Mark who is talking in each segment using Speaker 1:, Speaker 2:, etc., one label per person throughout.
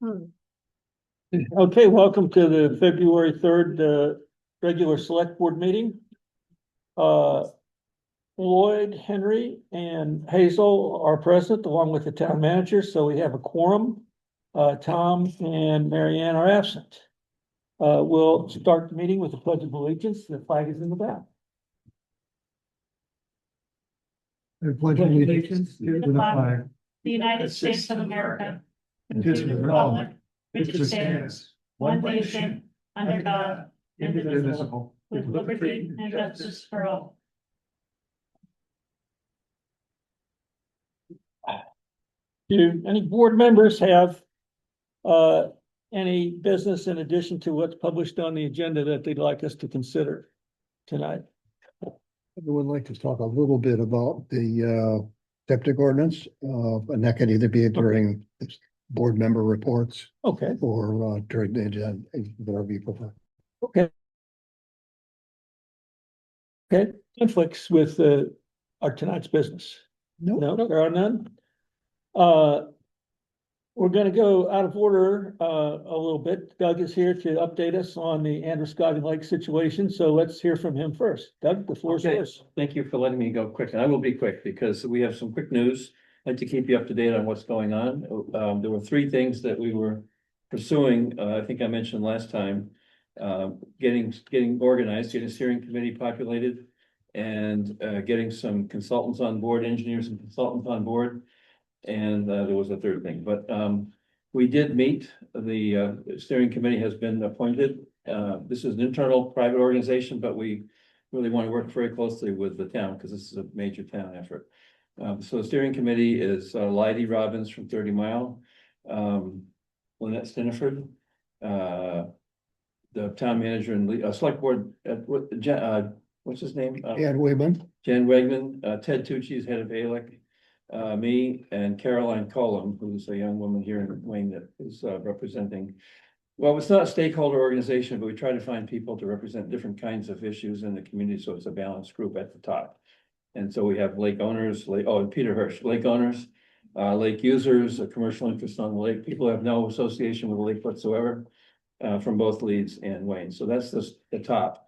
Speaker 1: Okay, welcome to the February 3rd regular select board meeting. Lloyd, Henry, and Hazel are present along with the town manager, so we have a quorum. Tom and Mary Ann are absent. We'll start the meeting with the pledge of allegiance. The flag is in the back.
Speaker 2: I pledge allegiance to the flag,
Speaker 3: the United States of America,
Speaker 2: and to the republic
Speaker 3: which stands one nation under God, indivisible, with liberty and justice for all.
Speaker 1: Do any board members have any business in addition to what's published on the agenda that they'd like us to consider tonight?
Speaker 2: I would like to talk a little bit about the septic ordinance, and that could either be during board member reports
Speaker 1: Okay,
Speaker 2: or during the agenda, whatever you prefer.
Speaker 1: okay. Okay, conflicts with our tonight's business? No, there are none. We're gonna go out of order a little bit. Doug is here to update us on the Androscoggin Lake situation, so let's hear from him first. Doug, the floor is
Speaker 4: Okay.
Speaker 1: yours.
Speaker 4: Thank you for letting me go quick, and I will be quick because we have some quick news. I'd like to keep you up to date on what's going on. There were three things that we were pursuing. I think I mentioned last time. Getting organized, getting a steering committee populated, and getting some consultants on board, engineers and consultants on board. And there was a third thing, but we did meet. The steering committee has been appointed. This is an internal private organization, but we really want to work very closely with the town because this is a major town effort. So the steering committee is Leidy Robbins from 30 Mile, Lynette Stiniford, the town manager and select board, what's his name?
Speaker 2: Ed Wayman.
Speaker 4: Jan Wegman, Ted Tucci is head of ALEC, me and Caroline Colum, who's a young woman here in Wayne that is representing. Well, it's not a stakeholder organization, but we try to find people to represent different kinds of issues in the community, so it's a balanced group at the top. And so we have lake owners, and Peter Hirsch, lake owners, lake users, a commercial interest on the lake, people who have no association with the lake whatsoever, from both Leeds and Wayne. So that's the top.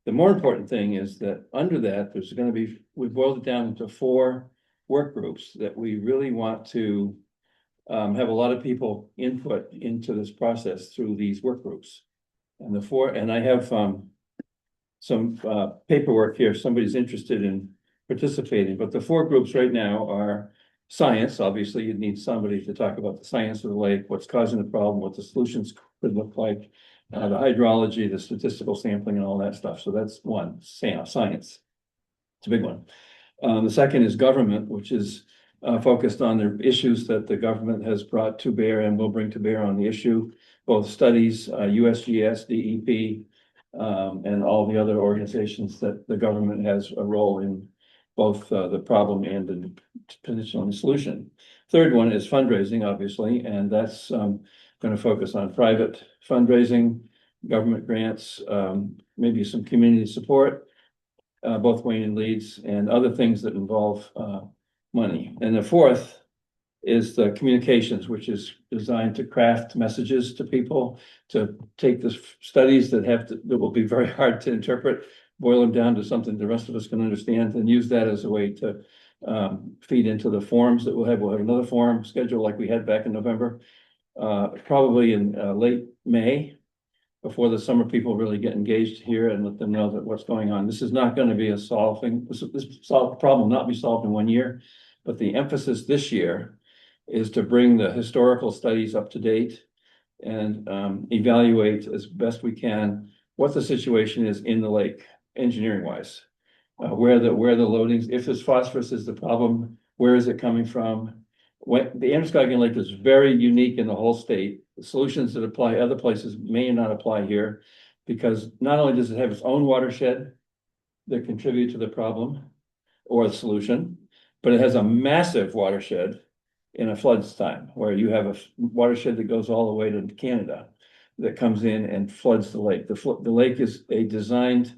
Speaker 4: The more important thing is that under that, there's going to be, we boiled it down into 4 work groups that we really want to have a lot of people input into this process through these work groups. And I have some paperwork here if somebody's interested in participating, but the 4 groups right now are science. Obviously, you'd need somebody to talk about the science of the lake, what's causing the problem, what the solutions could look like, the hydrology, the statistical sampling and all that stuff. So that's one, science. It's a big one. The second is government, which is focused on the issues that the government has brought to bear and will bring to bear on the issue, both studies, USGS, DEP, and all the other organizations that the government has a role in both the problem and the potential solution. Third one is fundraising, obviously, and that's going to focus on private fundraising, government grants, maybe some community support, both Wayne and Leeds, and other things that involve money. And the fourth is the communications, which is designed to craft messages to people, to take the studies that will be very hard to interpret, boil them down to something the rest of us can understand, and use that as a way to feed into the forums that we'll have. We'll have another forum scheduled like we had back in November, probably in late May, before the summer people really get engaged here and let them know that what's going on. This is not going to be a this problem not be solved in 1 year, but the emphasis this year is to bring the historical studies up to date and evaluate as best we can what the situation is in the lake, engineering wise, where the loadings, if this phosphorus is the problem, where is it coming from? The Androscoggin Lake is very unique in the whole state. The solutions that apply other places may not apply here, because not only does it have its own watershed that contribute to the problem or the solution, but it has a massive watershed in a floods time, where you have a watershed that goes all the way to Canada that comes in and floods the lake. The lake is a designed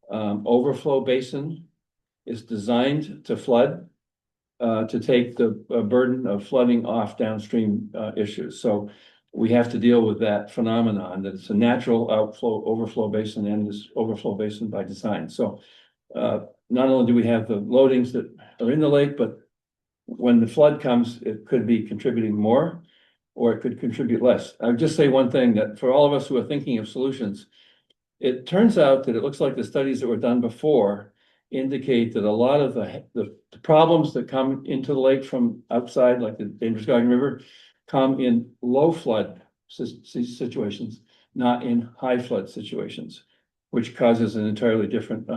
Speaker 4: overflow basin. It's designed to flood, to take the burden of flooding off downstream issues. So we have to deal with that phenomenon, that it's a natural outflow, overflow basin and this overflow basin by design. So not only do we have the loadings that are in the lake, but when the flood comes, it could be contributing more or it could contribute less. I would just say one thing, that for all of us who are thinking of solutions, it turns out that it looks like the studies that were done before indicate that a lot of the problems that come into the lake from outside, like the Androscoggin River, come in low flood situations, not in high flood situations, which causes an entirely different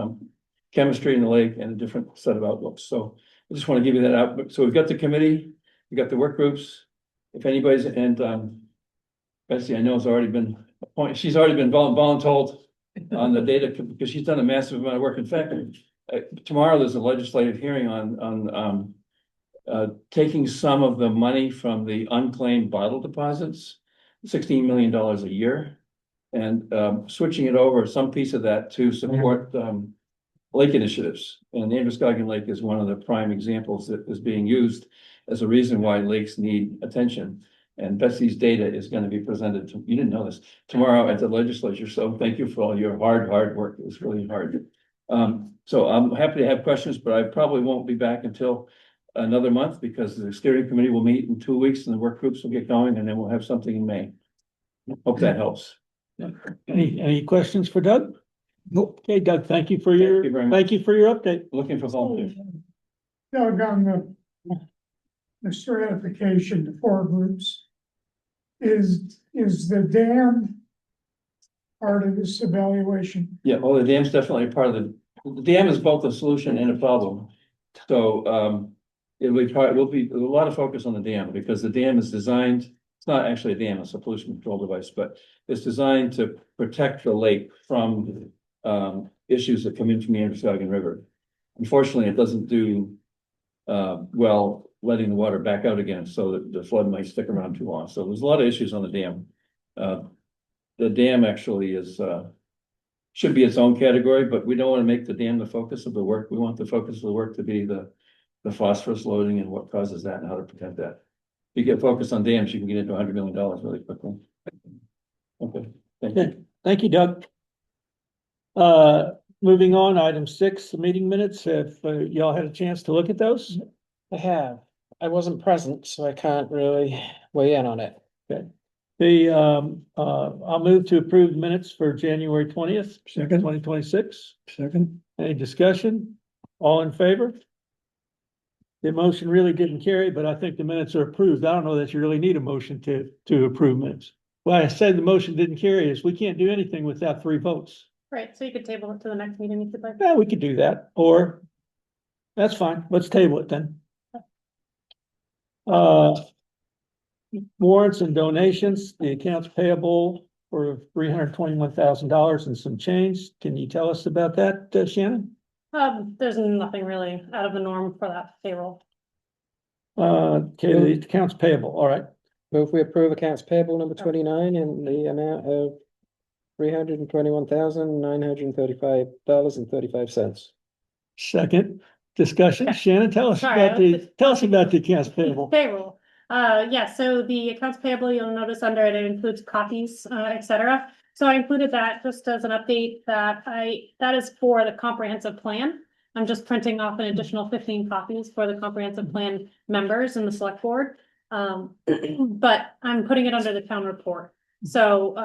Speaker 4: chemistry in the lake and a different set of outlooks. So I just want to give you that out. So we've got the committee, we've got the work groups. If anybody's, and Betsy, I know has already been appointed, she's already been voluntold on the data because she's done a massive amount of work. In fact, tomorrow there's a legislative hearing on taking some of the money from the unclaimed bottle deposits, $16 million a year, and switching it over, some piece of that to support lake initiatives. And the Androscoggin Lake is one of the prime examples that is being used as a reason why lakes need attention. And Betsy's data is going to be presented to, you didn't know this, tomorrow at the legislature. So thank you for all your hard work. It was really hard. So I'm happy to have questions, but I probably won't be back until another month because the steering committee will meet in 2 weeks and the work groups will get going and then we'll have something in May. Hope that helps.
Speaker 1: Any questions for Doug?
Speaker 2: Nope.
Speaker 1: Okay, Doug, thank you for
Speaker 4: Thank you very much.
Speaker 1: thank you for your update.
Speaker 4: Looking for volunteers.
Speaker 3: Doug, on the stratification, the 4 groups, is the dam part of this evaluation?
Speaker 4: Yeah, well, the dam's definitely a part of the dam is both a solution and a problem. So will be a lot of focus on the dam because the dam is designed, it's not actually a dam, it's a pollution control device, but it's designed to protect the lake from issues that come in from the Androscoggin River. Unfortunately, it doesn't do well letting the water back out again, so that the flood might stick around too long. So there's a lot of issues on the dam. The dam actually is should be its own category, but we don't want to make the dam the focus of the work. We want the focus of the work to be the phosphorus loading and what causes that and how to prevent that. If you get focused on dams, you can get into $100 million really quickly. Okay, thank you.
Speaker 1: Okay, thank you, Doug. Moving on, item 6, the meeting minutes. Have y'all had a chance to look at those?
Speaker 5: I have. I wasn't present, so I can't really weigh in on it.
Speaker 1: Okay. I'll move to approve minutes for January 20th,
Speaker 2: Second,
Speaker 1: 2026.
Speaker 2: second.
Speaker 1: Any discussion? All in favor? The motion really didn't carry, but I think the minutes are approved. I don't know that you really need a motion to approve minutes. Why I said the motion didn't carry is we can't do anything without 3 votes.
Speaker 6: Right, so you could table it to the next meeting if you'd like.
Speaker 1: Yeah, we could do that, or that's fine. Let's table it then. Warrants and donations, the accounts payable for $321,000 and some change. Can you tell us about that, Shannon?
Speaker 6: There's nothing really out of the norm for that payroll.
Speaker 1: Okay, the accounts payable, all right.
Speaker 5: Move we approve accounts payable number 29 in the amount of $321,935.35.
Speaker 1: Second, discussion.
Speaker 6: Okay.
Speaker 1: Shannon, tell us
Speaker 6: Sorry,
Speaker 1: about tell us about the accounts payable.
Speaker 6: Payroll. Yeah, so the accounts payable, you'll notice under it, it includes copies, et cetera. So I included that just as an update that is for the comprehensive plan. I'm just printing off an additional 15 copies for the comprehensive plan members and the select board. But I'm putting it under the town report. So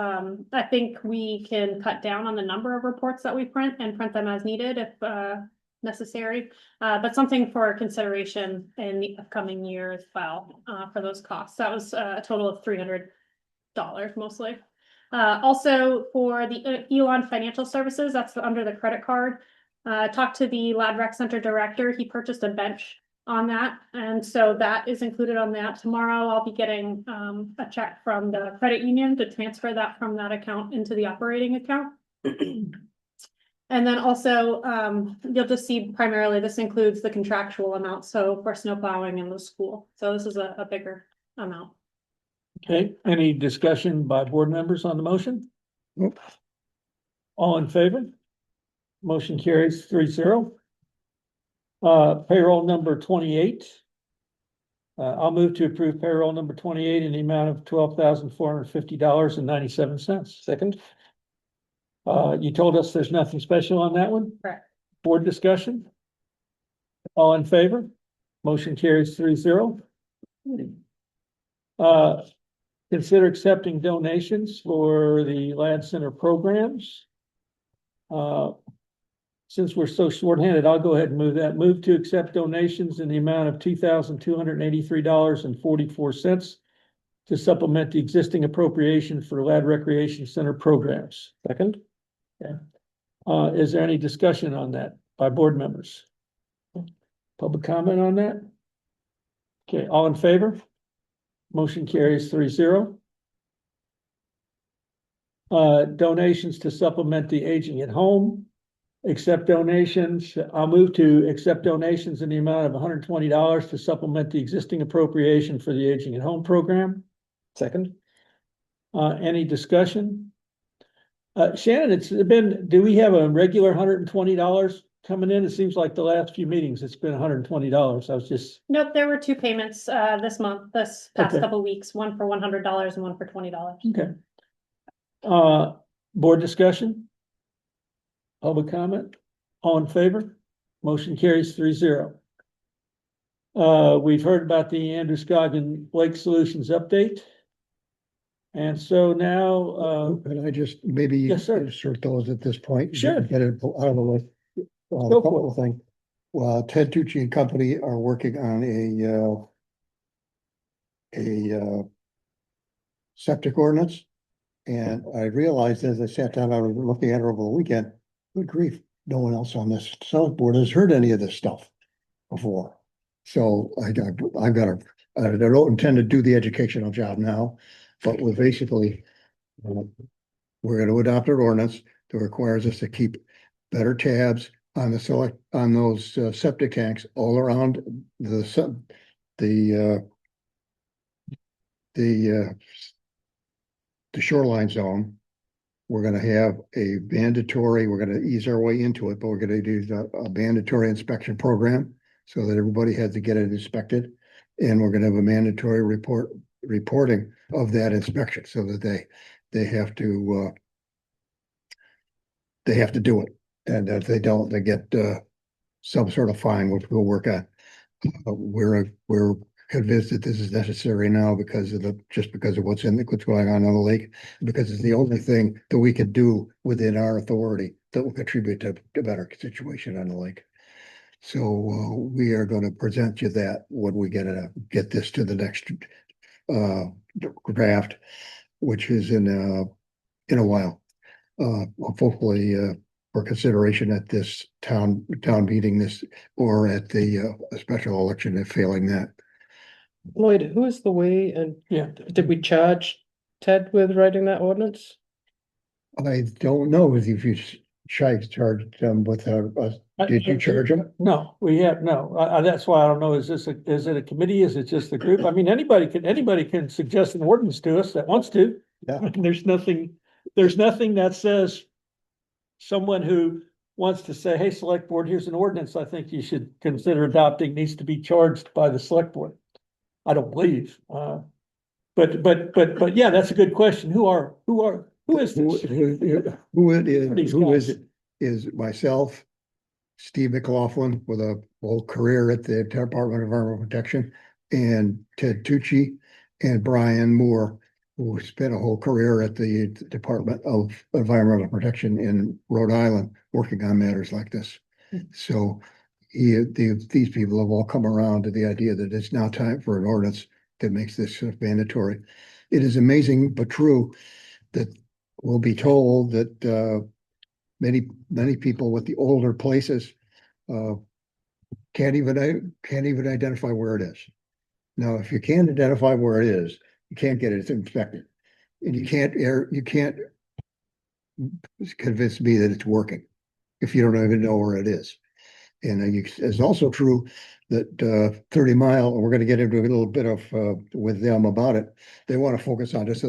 Speaker 6: I think we can cut down on the number of reports that we print and print them as needed if necessary. But something for consideration in the upcoming year as well for those costs. That was a total of $300 mostly. Also for the Elon Financial Services, that's under the credit card. Talked to the Lad Rec Center director. He purchased a bench on that. And so that is included on that. Tomorrow I'll be getting a check from the credit union to transfer that from that account into the operating account. And then also you'll just see primarily this includes the contractual amount. So for snow plowing in the school. So this is a bigger amount.
Speaker 1: Okay, any discussion by board members on the motion?
Speaker 2: Nope.
Speaker 1: All in favor? Motion carries 3-0. Payroll number 28. I'll move to approve payroll number 28 in the amount of $12,450.97.
Speaker 5: Second?
Speaker 1: You told us there's nothing special on that one?
Speaker 6: Correct.
Speaker 1: Board discussion? All in favor? Motion carries 3-0. Consider accepting donations for the Lad Center programs. Since we're so shorthanded, I'll go ahead and move that. Move to accept donations in the amount of $2,283.44 to supplement the existing appropriation for Lad Recreation Center programs.
Speaker 5: Second?
Speaker 1: Is there any discussion on that by board members? Public comment on that? Okay, all in favor? Motion carries 3-0. Donations to supplement the aging at home. Accept donations. I'll move to accept donations in the amount of $120 to supplement the existing appropriation for the aging at home program.
Speaker 5: Second?
Speaker 1: Any discussion? Shannon, it's been, do we have a regular $120 coming in? It seems like the last few meetings, it's been $120. I was just,
Speaker 6: Nope, there were 2 payments, this month, this past
Speaker 1: Okay.
Speaker 6: couple weeks, one for $100 and one for $20.
Speaker 1: okay. Board discussion? Public comment? All in favor? Motion carries 3-0. We've heard about the Androscoggin Lake Solutions update. And so now,
Speaker 2: Can I just maybe
Speaker 1: Yes, sir.
Speaker 2: insert those at this point?
Speaker 1: Sure.
Speaker 2: Get it out of the way.
Speaker 1: Go
Speaker 2: A
Speaker 1: for
Speaker 2: couple of things. Well, Ted Tucci and company are working on a septic ordinance. And I realized as I sat down, I was looking at it over the weekend, good grief, no one else on this select board has heard any of this stuff before. So I don't intend to do the educational job now, but we're basically, we're going to adopt an ordinance that requires us to keep better tabs on those septic tanks all around the shoreline zone. We're gonna have a mandatory, we're gonna ease our way into it, but we're gonna do a mandatory inspection program so that everybody has to get it inspected. And we're gonna have a mandatory reporting of that inspection so that they have to do it. And if they don't, they get some sort of fine, which we'll work on. We're convinced that this is necessary now because of what's going on the lake, because it's the only thing that we could do within our authority that will contribute to a better situation on the lake. So we are going to present you that when we get this to the next draft, which is in a while. Hopefully for consideration at this town meeting or at the special election if failing that.
Speaker 5: Lloyd, who is the we and
Speaker 1: yeah,
Speaker 5: did we charge Ted with writing that ordinance?
Speaker 2: I don't know if you charged them with did you charge them?
Speaker 1: no, we have, no, that's why I don't know, is it a committee? Is it just the group? I mean, anybody can suggest an ordinance to us that wants to.
Speaker 2: Yeah.
Speaker 1: There's nothing that says someone who wants to say, hey, select board, here's an ordinance I think you should consider adopting needs to be charged by the select board. I don't believe, but yeah, that's a good question. Who is this?
Speaker 2: Who is it is myself, Steve McLaughlin with a whole career at the Department of Environmental Protection, and Ted Tucci and Brian Moore, who spent a whole career at the Department of Environmental Protection in Rhode Island, working on matters like this. So these people have all come around to the idea that it's now time for an ordinance that makes this mandatory. It is amazing but true that we'll be told that many people with the older places can't even identify where it is. Now, if you can't identify where it is, you can't get it inspected, and you can't convince me that it's working if you don't even know where it is. And it's also true that 30 Mile, and we're going to get into a little bit of with them about it. They want to focus on just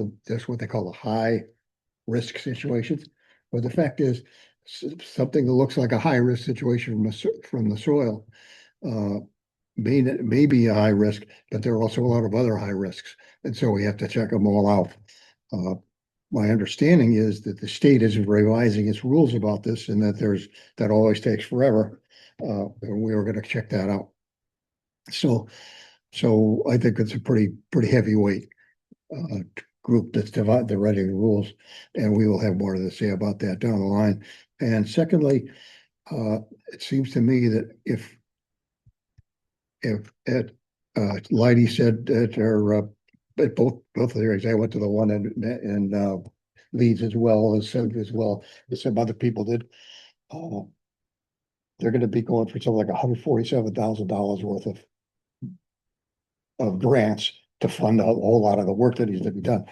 Speaker 2: what they call the high risk situations. But the fact is, something that looks like a high risk situation from the soil may be a high risk, but there are also a lot of other high risks. And so we have to check them all out. My understanding is that the state is revising its rules about this and that always takes forever. And we were gonna check that out. So I think it's a pretty heavyweight group that's writing the rules, and we will have more to say about that down the line. And secondly, it seems to me that if Leidy said that, or at both of the areas, I went to the one in Leeds as well as some other people did. They're going to be going for something like $147,000 worth of grants to fund a whole lot of the work that needs to be done.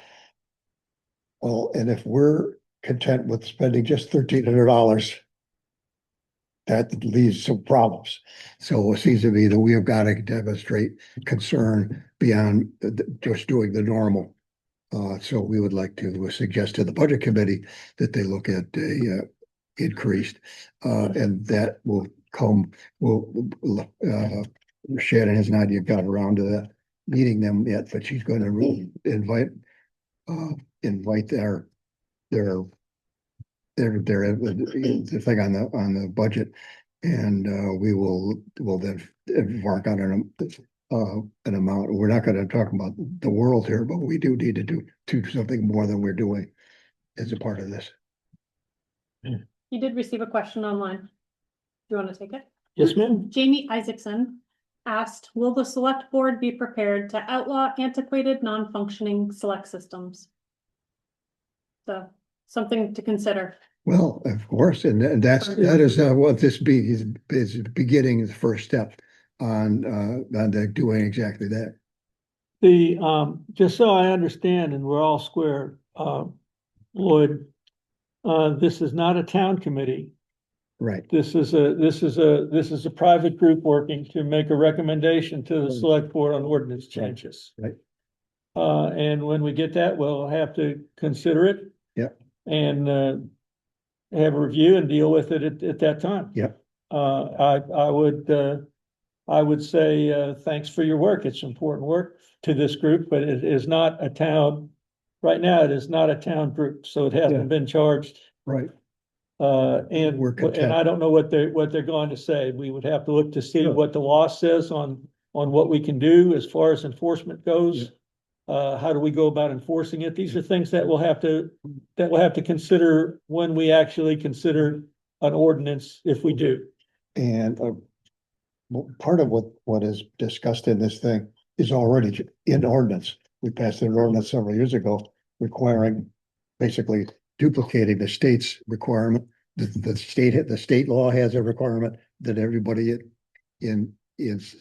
Speaker 2: Well, and if we're content with spending just $1,300, that leaves some problems. So it seems to me that we have got to demonstrate concern beyond just doing the normal. So we would like to suggest to the budget committee that they look at a increased, and that will come. Shannon has not yet got around to that meeting them yet, but she's going to invite their the thing on the budget, and we'll then embark on an amount. We're not going to talk about the world here, but we do need to do something more than we're doing as a part of this.
Speaker 6: You did receive a question online. Do you want to take it?
Speaker 1: Yes, ma'am.
Speaker 6: Jamie Isaacson asked, will the select board be prepared to outlaw antiquated, non-functioning select systems? So something to consider.
Speaker 2: Well, of course, and that is what this is beginning the first step on doing exactly that.
Speaker 1: Just so I understand, and we're all square, Lloyd, this is not a town committee.
Speaker 2: Right.
Speaker 1: This is a private group working to make a recommendation to the select board on ordinance changes.
Speaker 2: Right.
Speaker 1: And when we get that, we'll have to consider it.
Speaker 2: Yep.
Speaker 1: And have a review and deal with it at that time.
Speaker 2: Yep.
Speaker 1: I would say thanks for your work. It's important work to this group, but it is not a town. Right now, it is not a town group, so it hasn't been charged.
Speaker 2: Right.
Speaker 1: And I don't know what they're going to say. We would have to look to see what the law says on what we can do as far as enforcement goes. How do we go about enforcing it? These are things that we'll have to consider when we actually consider an ordinance, if we do.
Speaker 2: And part of what is discussed in this thing is already in ordinance. We passed an ordinance several years ago requiring, basically duplicating the state's requirement. The state law has a requirement that everybody in this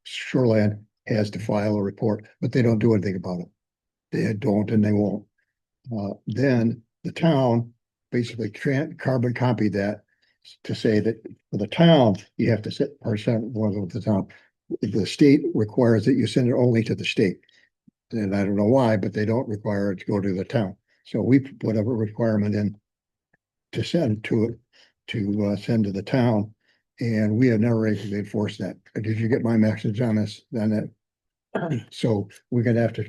Speaker 2: shoreland has to file a report, but they don't do anything about it. They don't and they won't. Then the town basically carbon copied that to say that for the town, you have to set percent with the town. The state requires that you send it only to the state. And I don't know why, but they don't require it to go to the town. So we put whatever requirement in to send to it, to send to the town. And we have never actually enforced that. Did you get my message on this? On that? So we're gonna have to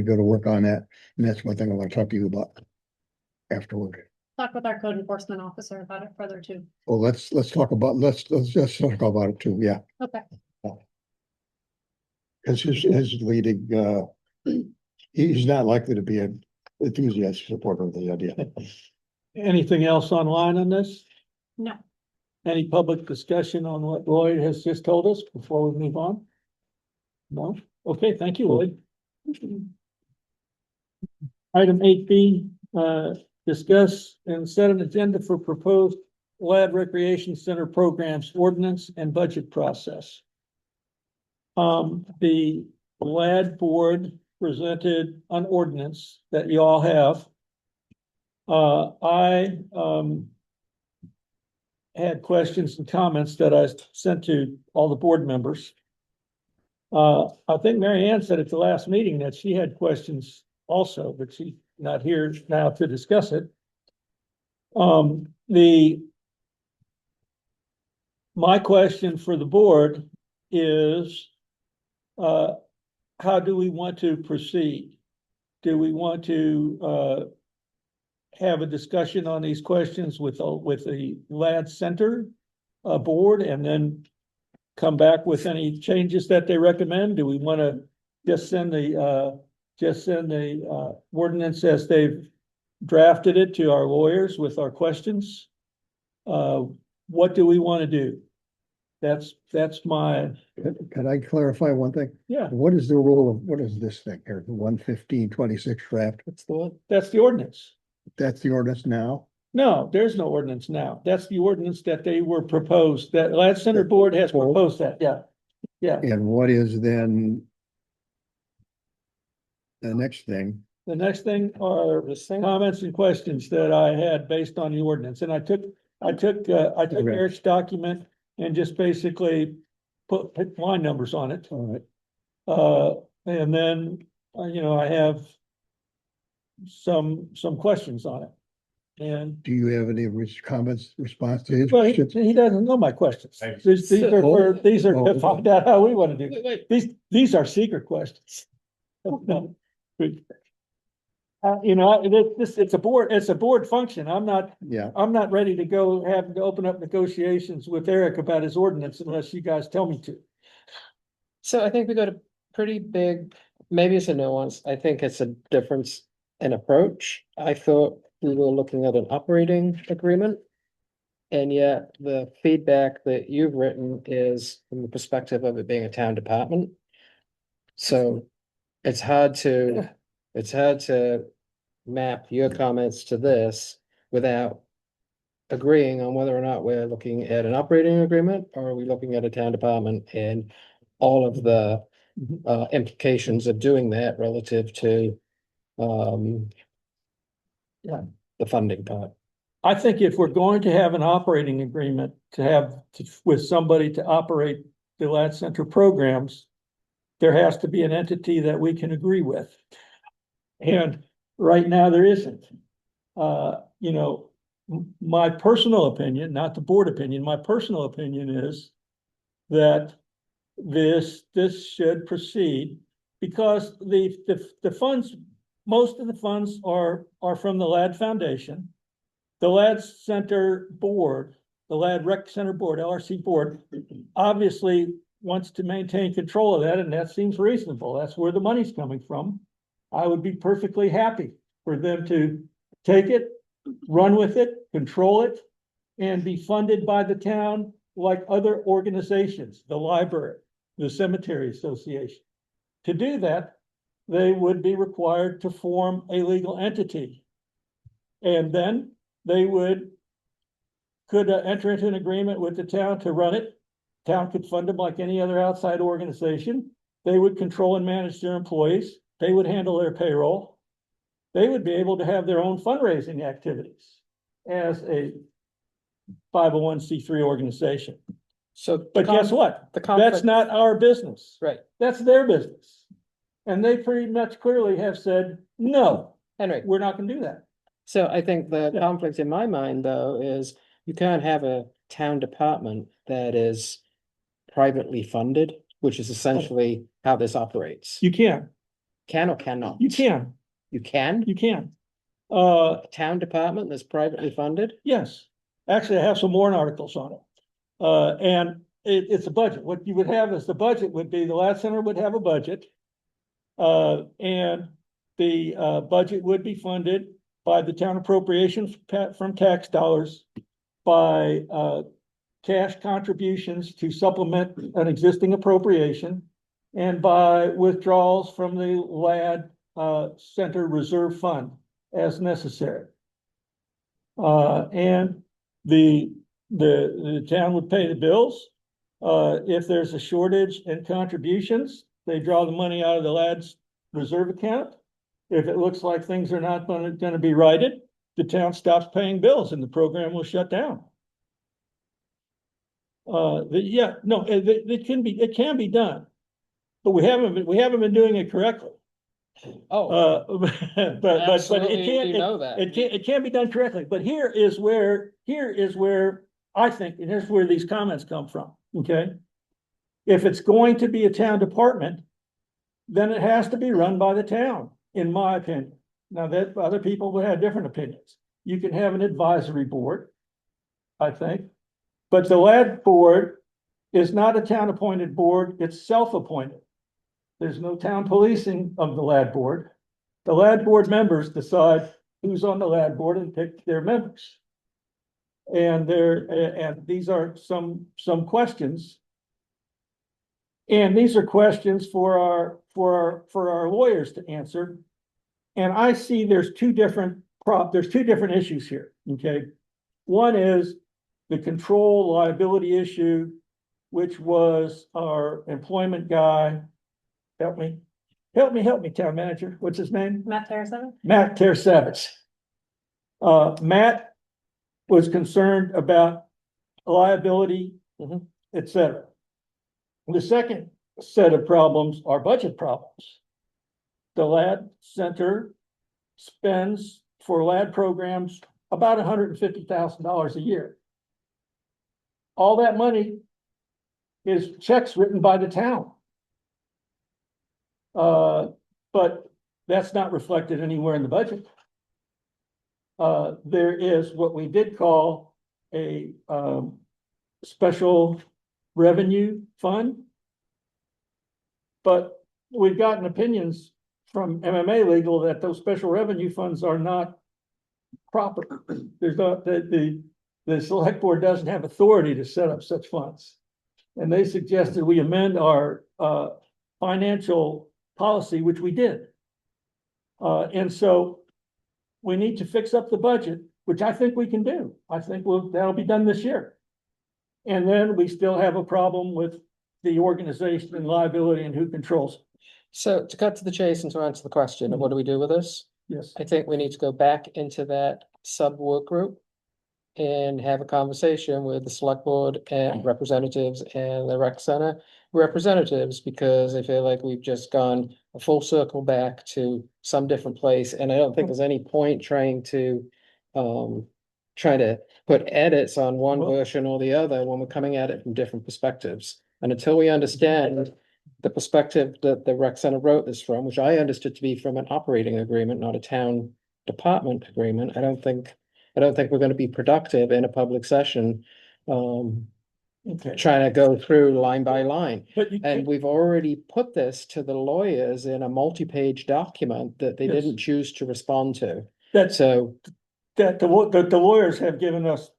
Speaker 2: go to work on that. And that's one thing I want to talk to you about afterward.
Speaker 6: Talk with our code enforcement officer about it further too.
Speaker 2: Well, let's talk about just talk about it too. Yeah.
Speaker 6: Okay.
Speaker 2: Because his leading, he's not likely to be an enthusiastic supporter of the idea.
Speaker 1: Anything else online on this?
Speaker 6: No.
Speaker 1: Any public discussion on what Lloyd has just told us before we move on? No? Okay, thank you, Lloyd. Item 8B, discuss and set an agenda for proposed Lad Recreation Center programs, ordinance and budget process. The Lad board presented an ordinance that you all have. I had questions and comments that I sent to all the board members. I think Mary Ann said at the last meeting that she had questions also, but she's not here now to discuss it. The my question for the board is, how do we want to proceed? Do we want to, have a discussion on these questions with the Lad Center, board, and then come back with any changes that they recommend? Do we want to just send the ordinance as they've drafted it to our lawyers with our questions? What do we want to do? That's my,
Speaker 2: Can I clarify one thing?
Speaker 1: yeah,
Speaker 2: What is the rule of, what is this thing here, the 115-26 draft?
Speaker 5: What's the one?
Speaker 1: that's the ordinance.
Speaker 2: That's the ordinance now?
Speaker 1: No, there's no ordinance now. That's the ordinance that they were proposed, that Lad Center Board has proposed that, yeah. Yeah,
Speaker 2: And what is then the next thing?
Speaker 1: the next thing are
Speaker 5: This thing?
Speaker 1: comments and questions that I had based on the ordinance, and I took
Speaker 2: Okay.
Speaker 1: Eric's document and just basically put line numbers on it.
Speaker 2: All right,
Speaker 1: And then, I have some questions on it. And,
Speaker 2: do you have any comments, response to his
Speaker 1: well,
Speaker 2: questions?
Speaker 1: he doesn't know my questions. These are to find out how we want to do.
Speaker 5: Wait.
Speaker 1: These are secret questions. No. It's a board function. I'm
Speaker 2: Yeah,
Speaker 1: not ready to go having to open up negotiations with Eric about his ordinance unless you guys tell me to.
Speaker 5: So I think we got a pretty big, maybe it's a nuance, I think it's a difference in approach. I thought we were looking at an operating agreement. And yet the feedback that you've written is from the perspective of it being a town department. So it's hard to map your comments to this without agreeing on whether or not we're looking at an operating agreement, or are we looking at a town department and all of the implications of doing that relative to
Speaker 1: Yeah.
Speaker 5: the funding part.
Speaker 1: I think if we're going to have an operating agreement with somebody to operate the Lad Center programs, there has to be an entity that we can agree with. And right now there isn't. My personal opinion, not the board opinion, my personal opinion is that this should proceed because the funds, most of the funds are from the Lad Foundation. The Lad Center Board, the Lad Rec Center Board, LRC Board, obviously wants to maintain control of that, and that seems reasonable. That's where the money's coming from. I would be perfectly happy for them to take it, run with it, control it, and be funded by the town like other organizations, the library, the cemetery association. To do that, they would be required to form a legal entity. And then they could enter into an agreement with the town to run it. Town could fund them like any other outside organization. They would control and manage their employees. They would handle their payroll. They would be able to have their own fundraising activities as a 501c3 organization.
Speaker 5: So.
Speaker 1: But guess what?
Speaker 5: The
Speaker 1: That's
Speaker 5: conflict,
Speaker 1: not our business.
Speaker 5: right,
Speaker 1: That's their business. And they pretty much clearly have said, no,
Speaker 5: Henry.
Speaker 1: we're not gonna do that.
Speaker 5: So I think the
Speaker 1: Yeah.
Speaker 5: conflict in my mind, though, is you can't have a town department that is privately funded, which is essentially how this operates.
Speaker 1: You can,
Speaker 5: Can or cannot?
Speaker 1: you can,
Speaker 5: You can?
Speaker 1: you can.
Speaker 5: A town department that's privately funded?
Speaker 1: Yes, actually, I have some more articles on it. And it's a budget. What you would have is the budget would be, the Lad Center would have a budget. And the budget would be funded by the town appropriations from tax dollars, by cash contributions to supplement an existing appropriation, and by withdrawals from the Lad Center Reserve Fund as necessary. And the town would pay the bills. If there's a shortage in contributions, they draw the money out of the Lad's reserve account. If it looks like things are not gonna be righted, the town stops paying bills and the program will shut down. It can be done. But we haven't been doing it correctly.
Speaker 5: Oh,
Speaker 1: But
Speaker 5: absolutely,
Speaker 1: it can't,
Speaker 5: you know that.
Speaker 1: it can be done correctly, but here is where I think, and here's where these comments come from, okay? If it's going to be a town department, then it has to be run by the town, in my opinion. Now, that other people would have different opinions. You can have an advisory board, I think. But the lad board is not a town appointed board, it's self-appointed. There's no town policing of the lad board. The lad board members decide who's on the lad board and pick their members. And these are some questions. And these are questions for our lawyers to answer. And I see there's two different issues here, okay? One is the control liability issue, which was our employment guy. Help me, town manager. What's his name?
Speaker 6: Matt Teresa?
Speaker 1: Matt Tersevich. Matt was concerned about liability, et cetera. The second set of problems are budget problems. The LAD Center spends for LAD programs about $150,000 a year. All that money is checks written by the town. But that's not reflected anywhere in the budget. There is what we did call a special revenue fund. But we've gotten opinions from MMA Legal that those special revenue funds are not proper. There's not, the select board doesn't have authority to set up such funds. And they suggested we amend our financial policy, which we did. And so we need to fix up the budget, which I think we can do. I think that'll be done this year. And then we still have a problem with the organization and liability and who controls it.
Speaker 5: So to cut to the chase and to answer the question of what do we do with this?
Speaker 1: Yes.
Speaker 5: I think we need to go back into that sub work group and have a conversation with the select board and representatives and the rec center representatives, because I feel like we've just gone a full circle back to some different place. And I don't think there's any point trying to put edits on one
Speaker 1: Well-
Speaker 5: version or the other when we're coming at it from different perspectives. And until we understand the perspective that the rec center wrote this from, which I understood to be from an operating agreement, not a town department agreement, I don't think we're gonna be productive in a public session,
Speaker 1: Okay.
Speaker 5: trying to go through line by line.
Speaker 1: But you
Speaker 5: And we've already put this to the lawyers in a multi-page document that they
Speaker 1: Yes.
Speaker 5: didn't choose to respond to.
Speaker 1: that's
Speaker 5: So,
Speaker 1: that the lawyers have given us,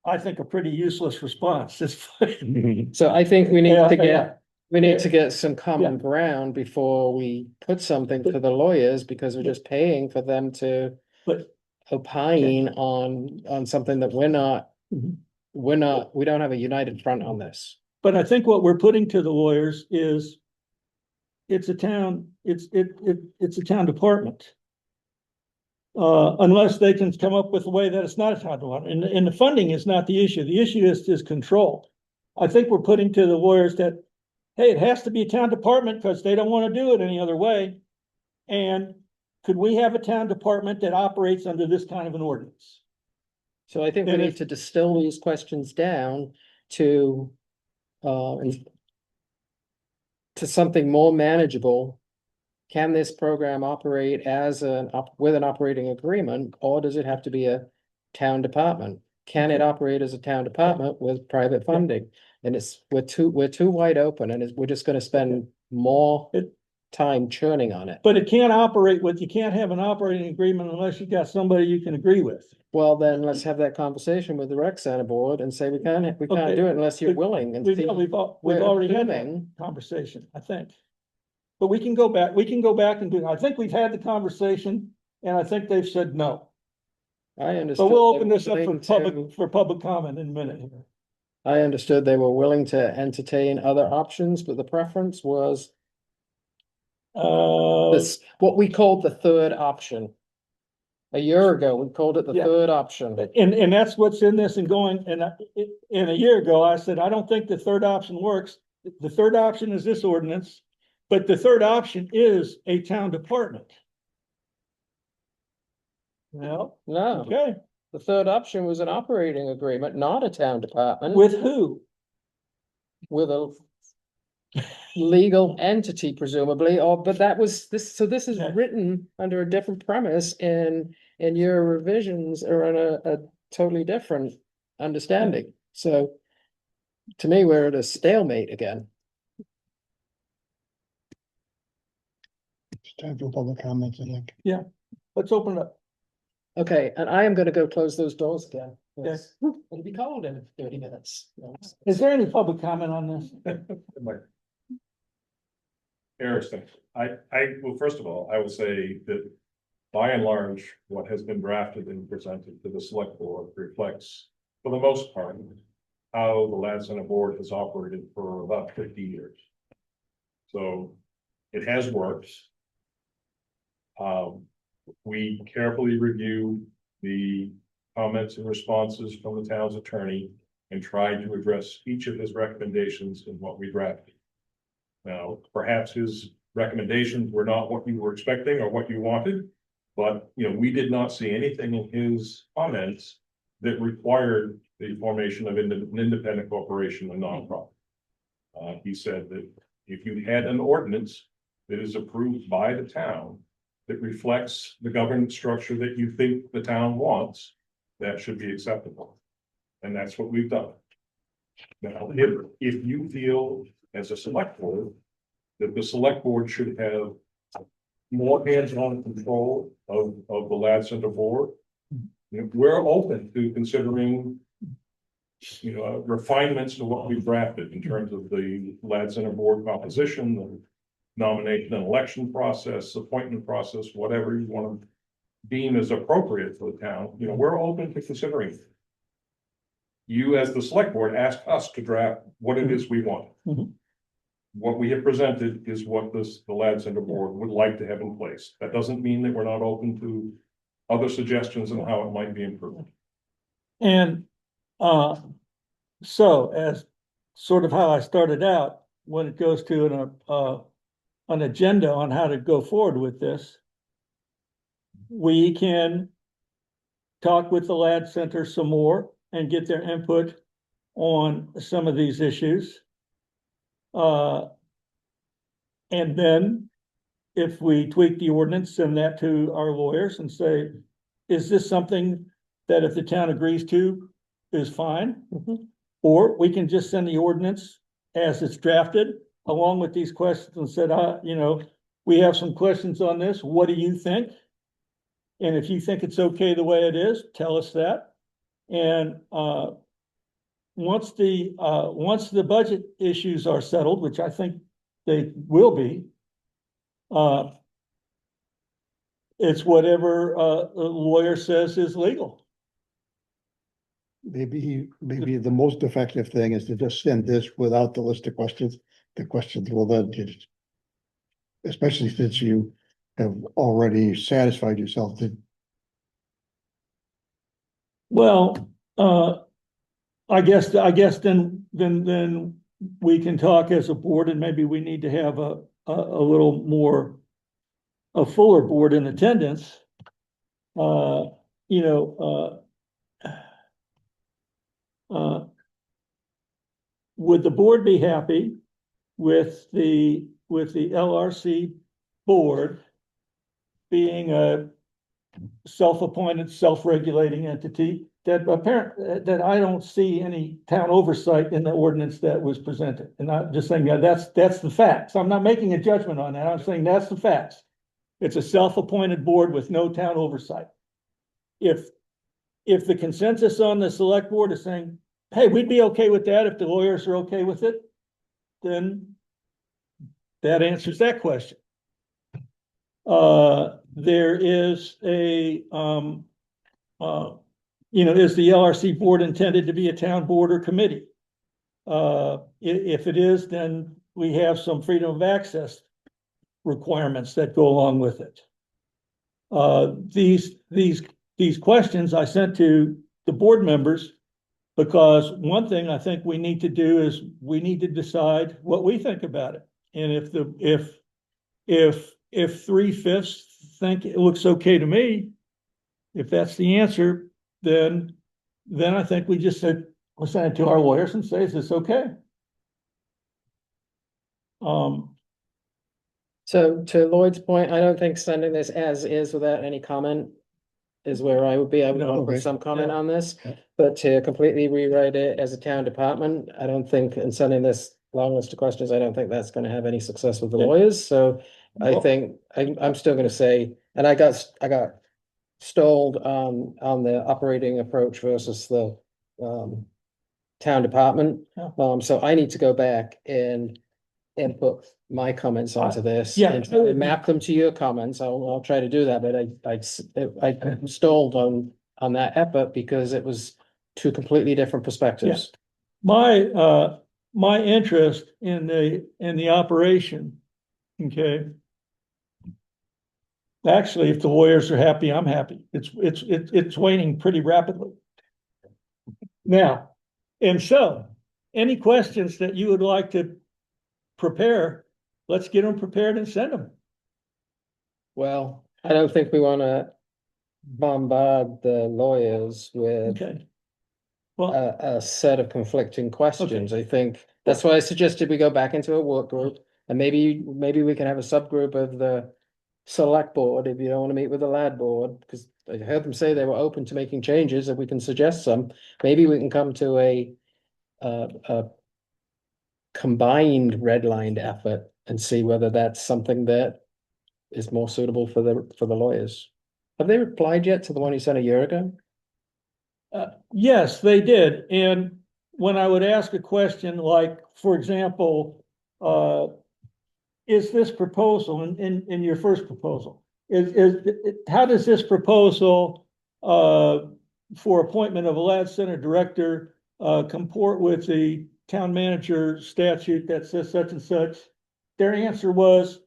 Speaker 1: I think, a pretty useless response.
Speaker 5: so I think we need
Speaker 1: Yeah,
Speaker 5: to
Speaker 1: yeah.
Speaker 5: get, we need to
Speaker 1: Yeah.
Speaker 5: get some common ground before we put something to the lawyers, because we're just paying for them to
Speaker 1: But
Speaker 5: opine on something that
Speaker 1: Mhm.
Speaker 5: we don't have a united front on this.
Speaker 1: But I think what we're putting to the lawyers is it's a town department. Unless they can come up with a way that it's not a town department, and the funding is not the issue. The issue is control. I think we're putting to the lawyers that, hey, it has to be a town department because they don't want to do it any other way. And could we have a town department that operates under this kind of an ordinance?
Speaker 5: So I think we
Speaker 1: And
Speaker 5: need
Speaker 1: if-
Speaker 5: to distill these questions down to something more manageable. Can this program operate as with an operating agreement, or does it have to be a town department? Can it operate as a town department with private funding? And we're too wide open, and we're just gonna spend more time churning on it.
Speaker 1: But it can't operate you can't have an operating agreement unless you got somebody you can agree with.
Speaker 5: Well, then let's have that conversation with the rec center board and say we can't
Speaker 1: Okay.
Speaker 5: do it unless you're
Speaker 1: We've-
Speaker 5: willing and
Speaker 1: We've
Speaker 5: see.
Speaker 1: we've already had that
Speaker 5: assuming-
Speaker 1: conversation, I think. But we can go back and do, I think we've had the conversation, and I think they've said no.
Speaker 5: I understood.
Speaker 1: But we'll
Speaker 5: they
Speaker 1: open
Speaker 5: were
Speaker 1: this up
Speaker 5: willing to-
Speaker 1: for public comment in a minute here.
Speaker 5: I understood they were willing to entertain other options, but the preference was this, what we called the third option. A year ago, we called it the
Speaker 1: Yeah.
Speaker 5: third option.
Speaker 1: And that's what's in this and going, and a year ago, I said, I don't think the third option works. The third option is this ordinance, but the third option is a town department. Well,
Speaker 5: No,
Speaker 1: okay,
Speaker 5: The third option was an operating agreement, not a town department
Speaker 1: With who?
Speaker 5: with a legal entity presumably, or, but that was this, so this is
Speaker 1: Yeah.
Speaker 5: written under a different premise and your revisions are on a totally different understanding. So to me, we're at a stalemate again.
Speaker 2: It's time for public comments, I think.
Speaker 1: Let's open it up.
Speaker 5: Okay, and I am gonna go close those doors again.
Speaker 1: Yes.
Speaker 5: It'll be cold in 30 minutes.
Speaker 1: Is there any public comment on this?
Speaker 7: Harrison, well, first of all, I will say that by and large, what has been drafted and presented to the select board reflects, for the most part, how the Land Center Board has operated for about 50 years. So it has worked. We carefully review the comments and responses from the town's attorney and tried to address each of his recommendations in what we drafted. Now, perhaps his recommendations were not what you were expecting or what you wanted, but, you know, we did not see anything in his comments that required the formation of an independent corporation, a nonprofit. He said that if you had an ordinance that is approved by the town that reflects the governance structure that you think the town wants, that should be acceptable. And that's what we've done. Now, if you feel as a select board, that the select board should have more hands-on control of the Land Center Board, you know, we're open to considering, you know, refinements to what we've drafted in terms of the Land Center Board composition, the nomination and election process, appointment process, whatever you want to deem as appropriate for the town. You know, we're open to considering it. You, as the select board, ask us to draft what it is we want.
Speaker 1: Mhm.
Speaker 7: What we have presented is what the Land Center Board would like to have in place. That doesn't mean that we're not open to other suggestions on how it might be improved.
Speaker 1: And, so as sort of how I started out, when it goes to an agenda on how to go forward with this, we can talk with the Land Center some more and get their input on some of these issues. And then if we tweak the ordinance, send that to our lawyers and say, is this something that if the town agrees to is fine? Or we can just send the ordinance as it's drafted along with these questions and said, you know, we have some questions on this. What do you think? And if you think it's okay the way it is, tell us that. And, once the budget issues are settled, which I think they will be, it's whatever a lawyer says is legal.
Speaker 2: Maybe the most effective thing is to just send this without the list of questions. The questions will then just, especially since you have already satisfied yourself that.
Speaker 1: Well, I guess then we can talk as a board and maybe we need to have a little more, a fuller board in attendance. You know, would the board be happy with the LRC board being a self-appointed, self-regulating entity that that I don't see any town oversight in the ordinance that was presented? And I'm just saying, yeah, that's the facts. I'm not making a judgment on that. I'm saying that's the facts. It's a self-appointed board with no town oversight. If the consensus on the select board is saying, hey, we'd be okay with that if the lawyers are okay with it, then that answers that question. There is a, you know, is the LRC board intended to be a town board or committee? If it is, then we have some freedom of access requirements that go along with it. These questions I sent to the board members because one thing I think we need to do is we need to decide what we think about it. And if 3/5 think it looks okay to me, if that's the answer, then I think we just said, we'll send it to our lawyers and say, is this okay?
Speaker 5: So to Lloyd's point, I don't think sending this as is without any comment is where I would be. I would
Speaker 1: No,
Speaker 5: want to put
Speaker 2: okay.
Speaker 5: some comment
Speaker 1: Yeah.
Speaker 5: on this.
Speaker 2: Yeah.
Speaker 5: But to completely rewrite it as a town department, I don't think, in sending this long list of questions, I don't think that's gonna have any success with the
Speaker 1: Yeah.
Speaker 5: lawyers, so I
Speaker 1: Well-
Speaker 5: think, I'm still gonna say, and I got stalled on the operating approach versus the town department.
Speaker 1: Yeah.
Speaker 5: So I need to go back and input my comments onto this.
Speaker 1: yeah.
Speaker 5: And try to map them to your comments. I'll try to do that, but I stalled on that effort because it was two completely different perspectives.
Speaker 1: My interest in the operation, okay. Actually, if the lawyers are happy, I'm happy. It's waning pretty rapidly. Now, and so, any questions that you would like to prepare, let's get them prepared and send them.
Speaker 5: Well, I don't think we wanna bombard the lawyers with
Speaker 1: Okay. Well,
Speaker 5: a set of conflicting questions. I think that's why I suggested we go back into a work group. And maybe we can have a subgroup of the select board if you don't want to meet with the lad board, because I heard them say they were open to making changes, if we can suggest some. Maybe we can come to a combined redlined effort and see whether that's something that is more suitable for the lawyers. Have they replied yet to the one you sent a year ago?
Speaker 1: yes, they did. And when I would ask a question like, for example, is this proposal in your first proposal, how does this proposal for appointment of a lad center director comport with the town manager statute that says such and such? Their answer was,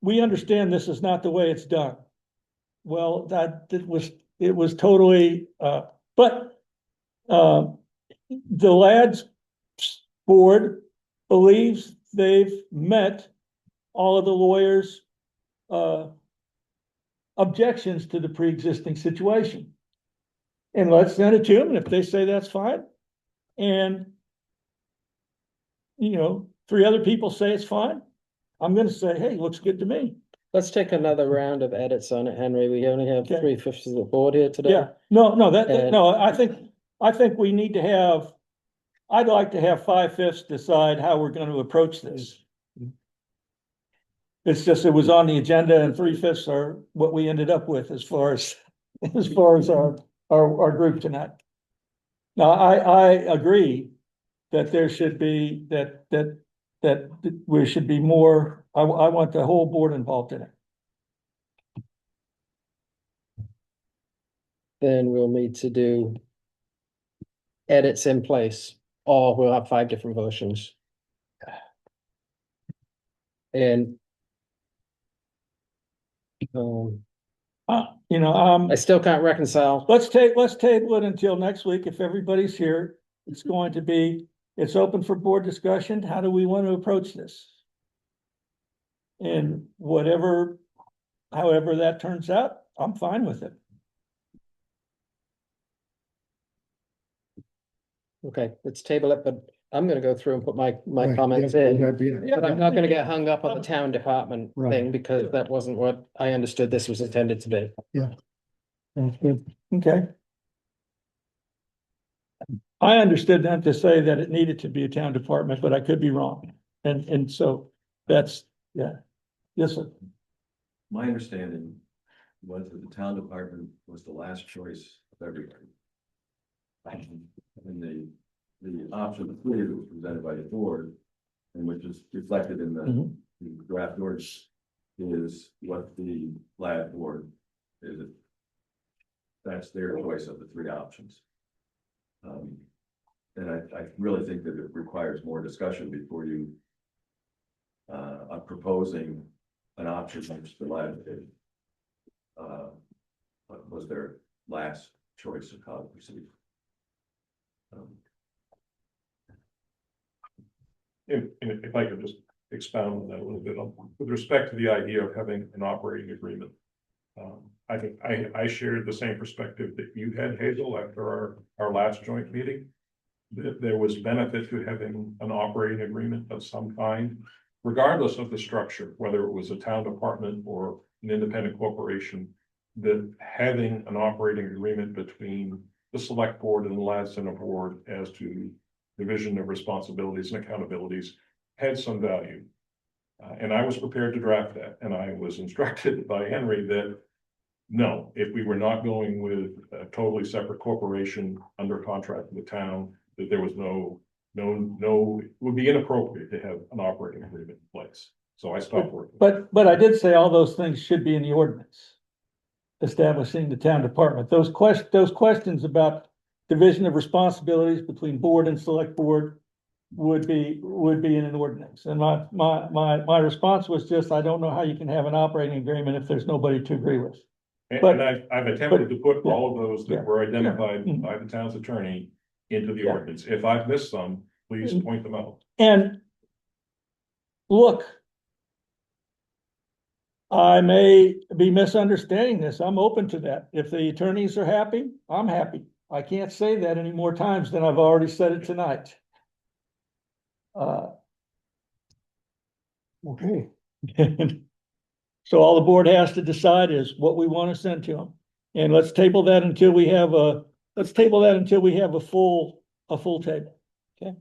Speaker 1: we understand this is not the way it's done. Well, it was totally, but the lads board believes they've met all of the lawyers' objections to the pre-existing situation. And let's send it to them, and if they say that's fine, and three other people say it's fine, I'm gonna say, hey, looks good to me.
Speaker 5: Let's take another round of edits on it, Henry. We only have
Speaker 1: Okay.
Speaker 5: 3/5 of the board here today.
Speaker 1: Yeah, no,
Speaker 5: And-
Speaker 1: no, I think we need to have, I'd like to have 5/5 decide how we're gonna approach this. It's just, it was on the agenda and 3/5 are what we ended up with as far as, our group tonight. Now, I agree that there should be, that we should be more, I want the whole board involved in it.
Speaker 5: Then we'll need to do edits in place, or we'll have 5 different versions. And I still can't reconcile.
Speaker 1: Let's table it until next week if everybody's here. It's going to be, it's open for board discussion. How do we want to approach this? And however that turns out, I'm fine with it.
Speaker 5: Okay, let's table it, but I'm gonna go through and put my
Speaker 2: Right,
Speaker 5: comments
Speaker 2: yeah,
Speaker 5: in.
Speaker 2: that'd be-
Speaker 5: But I'm not gonna get hung up on the town department
Speaker 2: Right.
Speaker 5: thing, because that wasn't what I understood this was intended to be.
Speaker 2: Sounds good.
Speaker 1: Okay. I understood them to say that it needed to be a town department, but I could be wrong. And so that's, yeah. Yes, sir.
Speaker 8: My understanding was that the town department was the last choice of everybody. And the option three that was presented by the board, and which is reflected in
Speaker 1: Mhm.
Speaker 8: the draft orders, is what the lab board is. That's their choice of the 3 options. And I really think that it requires more discussion before you are proposing an option which the lab did. Was their last choice of how to proceed.
Speaker 7: If I could just expound on that a little bit, with respect to the idea of having an operating agreement. I think I shared the same perspective that you had, Hazel, after our last joint meeting. That there was benefit to having an operating agreement of some kind, regardless of the structure, whether it was a town department or an independent corporation. That having an operating agreement between the select board and the Land Center board as to division of responsibilities and accountabilities had some value. And I was prepared to draft that, and I was instructed by Henry that no, if we were not going with a totally separate corporation under contract with the town, that there was no, it would be inappropriate to have an operating agreement in place. So I stopped working.
Speaker 1: But I did say all those things should be in the ordinance. Establishing the town department. Those questions about division of responsibilities between board and select board would be in an ordinance. And my response was just, I don't know how you can have an operating agreement if there's nobody to agree with.
Speaker 7: And I've attempted to put all of those
Speaker 1: Yeah.
Speaker 7: that were identified
Speaker 1: Yeah.
Speaker 7: by the town's attorney into the
Speaker 1: Yeah.
Speaker 7: ordinance. If I've missed some, please point them out.
Speaker 1: And look, I may be misunderstanding this. I'm open to that. If the attorneys are happy, I'm happy. I can't say that any more times than I've already said it tonight.
Speaker 2: Okay,
Speaker 1: So all the board has to decide is what we want to send to them. And let's table that until we have a full table. Okay?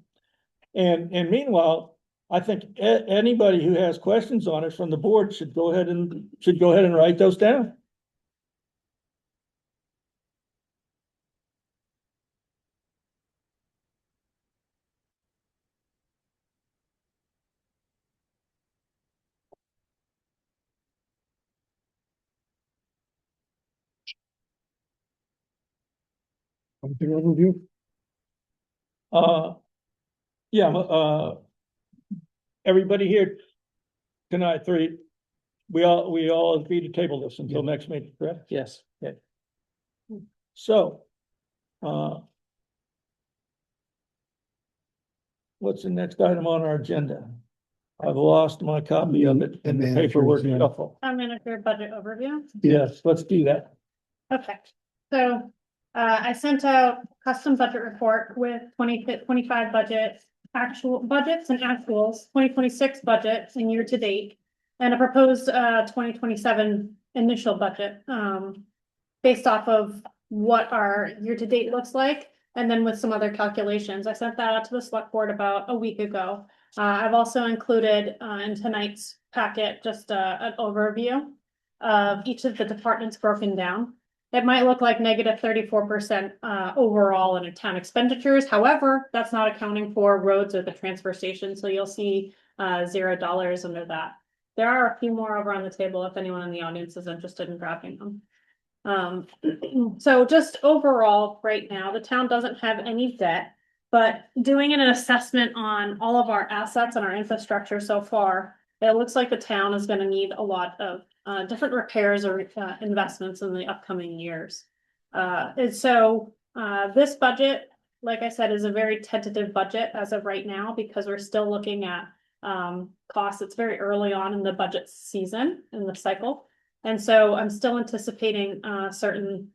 Speaker 1: And meanwhile, I think anybody who has questions on it from the board should go ahead and write those down.
Speaker 2: something overview.
Speaker 1: Yeah, everybody here tonight, we all agree to table this until next meeting, correct?
Speaker 5: Yes.
Speaker 1: So, what's the next item on our agenda? I've lost my copy of it in the paperwork shuffle.
Speaker 6: Town manager budget overview.
Speaker 1: Yes, let's do that.
Speaker 6: Okay, so I sent out custom budget report with 2025 budget, actual budgets and actuals, 2026 budget and year to date. And a proposed 2027 initial budget, based off of what our year to date looks like. And then with some other calculations, I sent that out to the select board about a week ago. I've also included in tonight's packet, just an overview of each of the departments broken down. It might look like negative 34% overall in town expenditures. However, that's not accounting for roads or the transfer station. So you'll see $0 under that. There are a few more over on the table if anyone in the audience is interested in grabbing them. So just overall, right now, the town doesn't have any debt, but doing an assessment on all of our assets and our infrastructure so far, it looks like the town is going to need a lot of different repairs or investments in the upcoming years. And so this budget, like I said, is a very tentative budget as of right now because we're still looking at costs. It's very early on in the budget season in the cycle. And so I'm still anticipating certain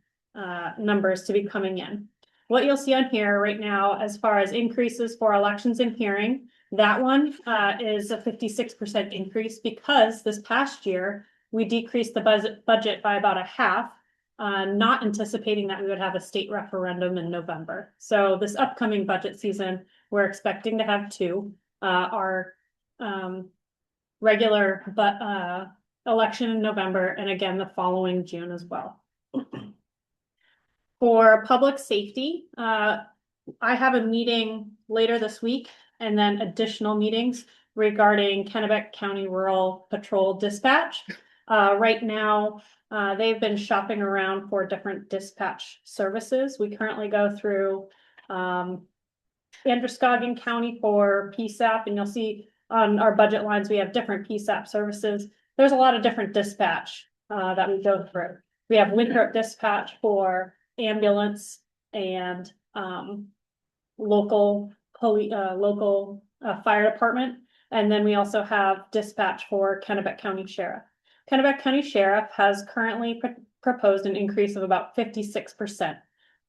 Speaker 6: numbers to be coming in. What you'll see on here right now, as far as increases for elections and hearing, that one is a 56% increase because this past year, we decreased the budget by about a half, not anticipating that we would have a state referendum in November. So this upcoming budget season, we're expecting to have two, our regular election in November, and again, the following June as well. For public safety, I have a meeting later this week and then additional meetings regarding Kennebec County Rural Patrol Dispatch. Right now, they've been shopping around for different dispatch services. We currently go through Androscoggin County for PSAP, and you'll see on our budget lines, we have different PSAP services. There's a lot of different dispatch that we go through. We have Winthrop Dispatch for ambulance and local fire department. And then we also have dispatch for Kennebec County Sheriff. Kennebec County Sheriff has currently proposed an increase of about 56%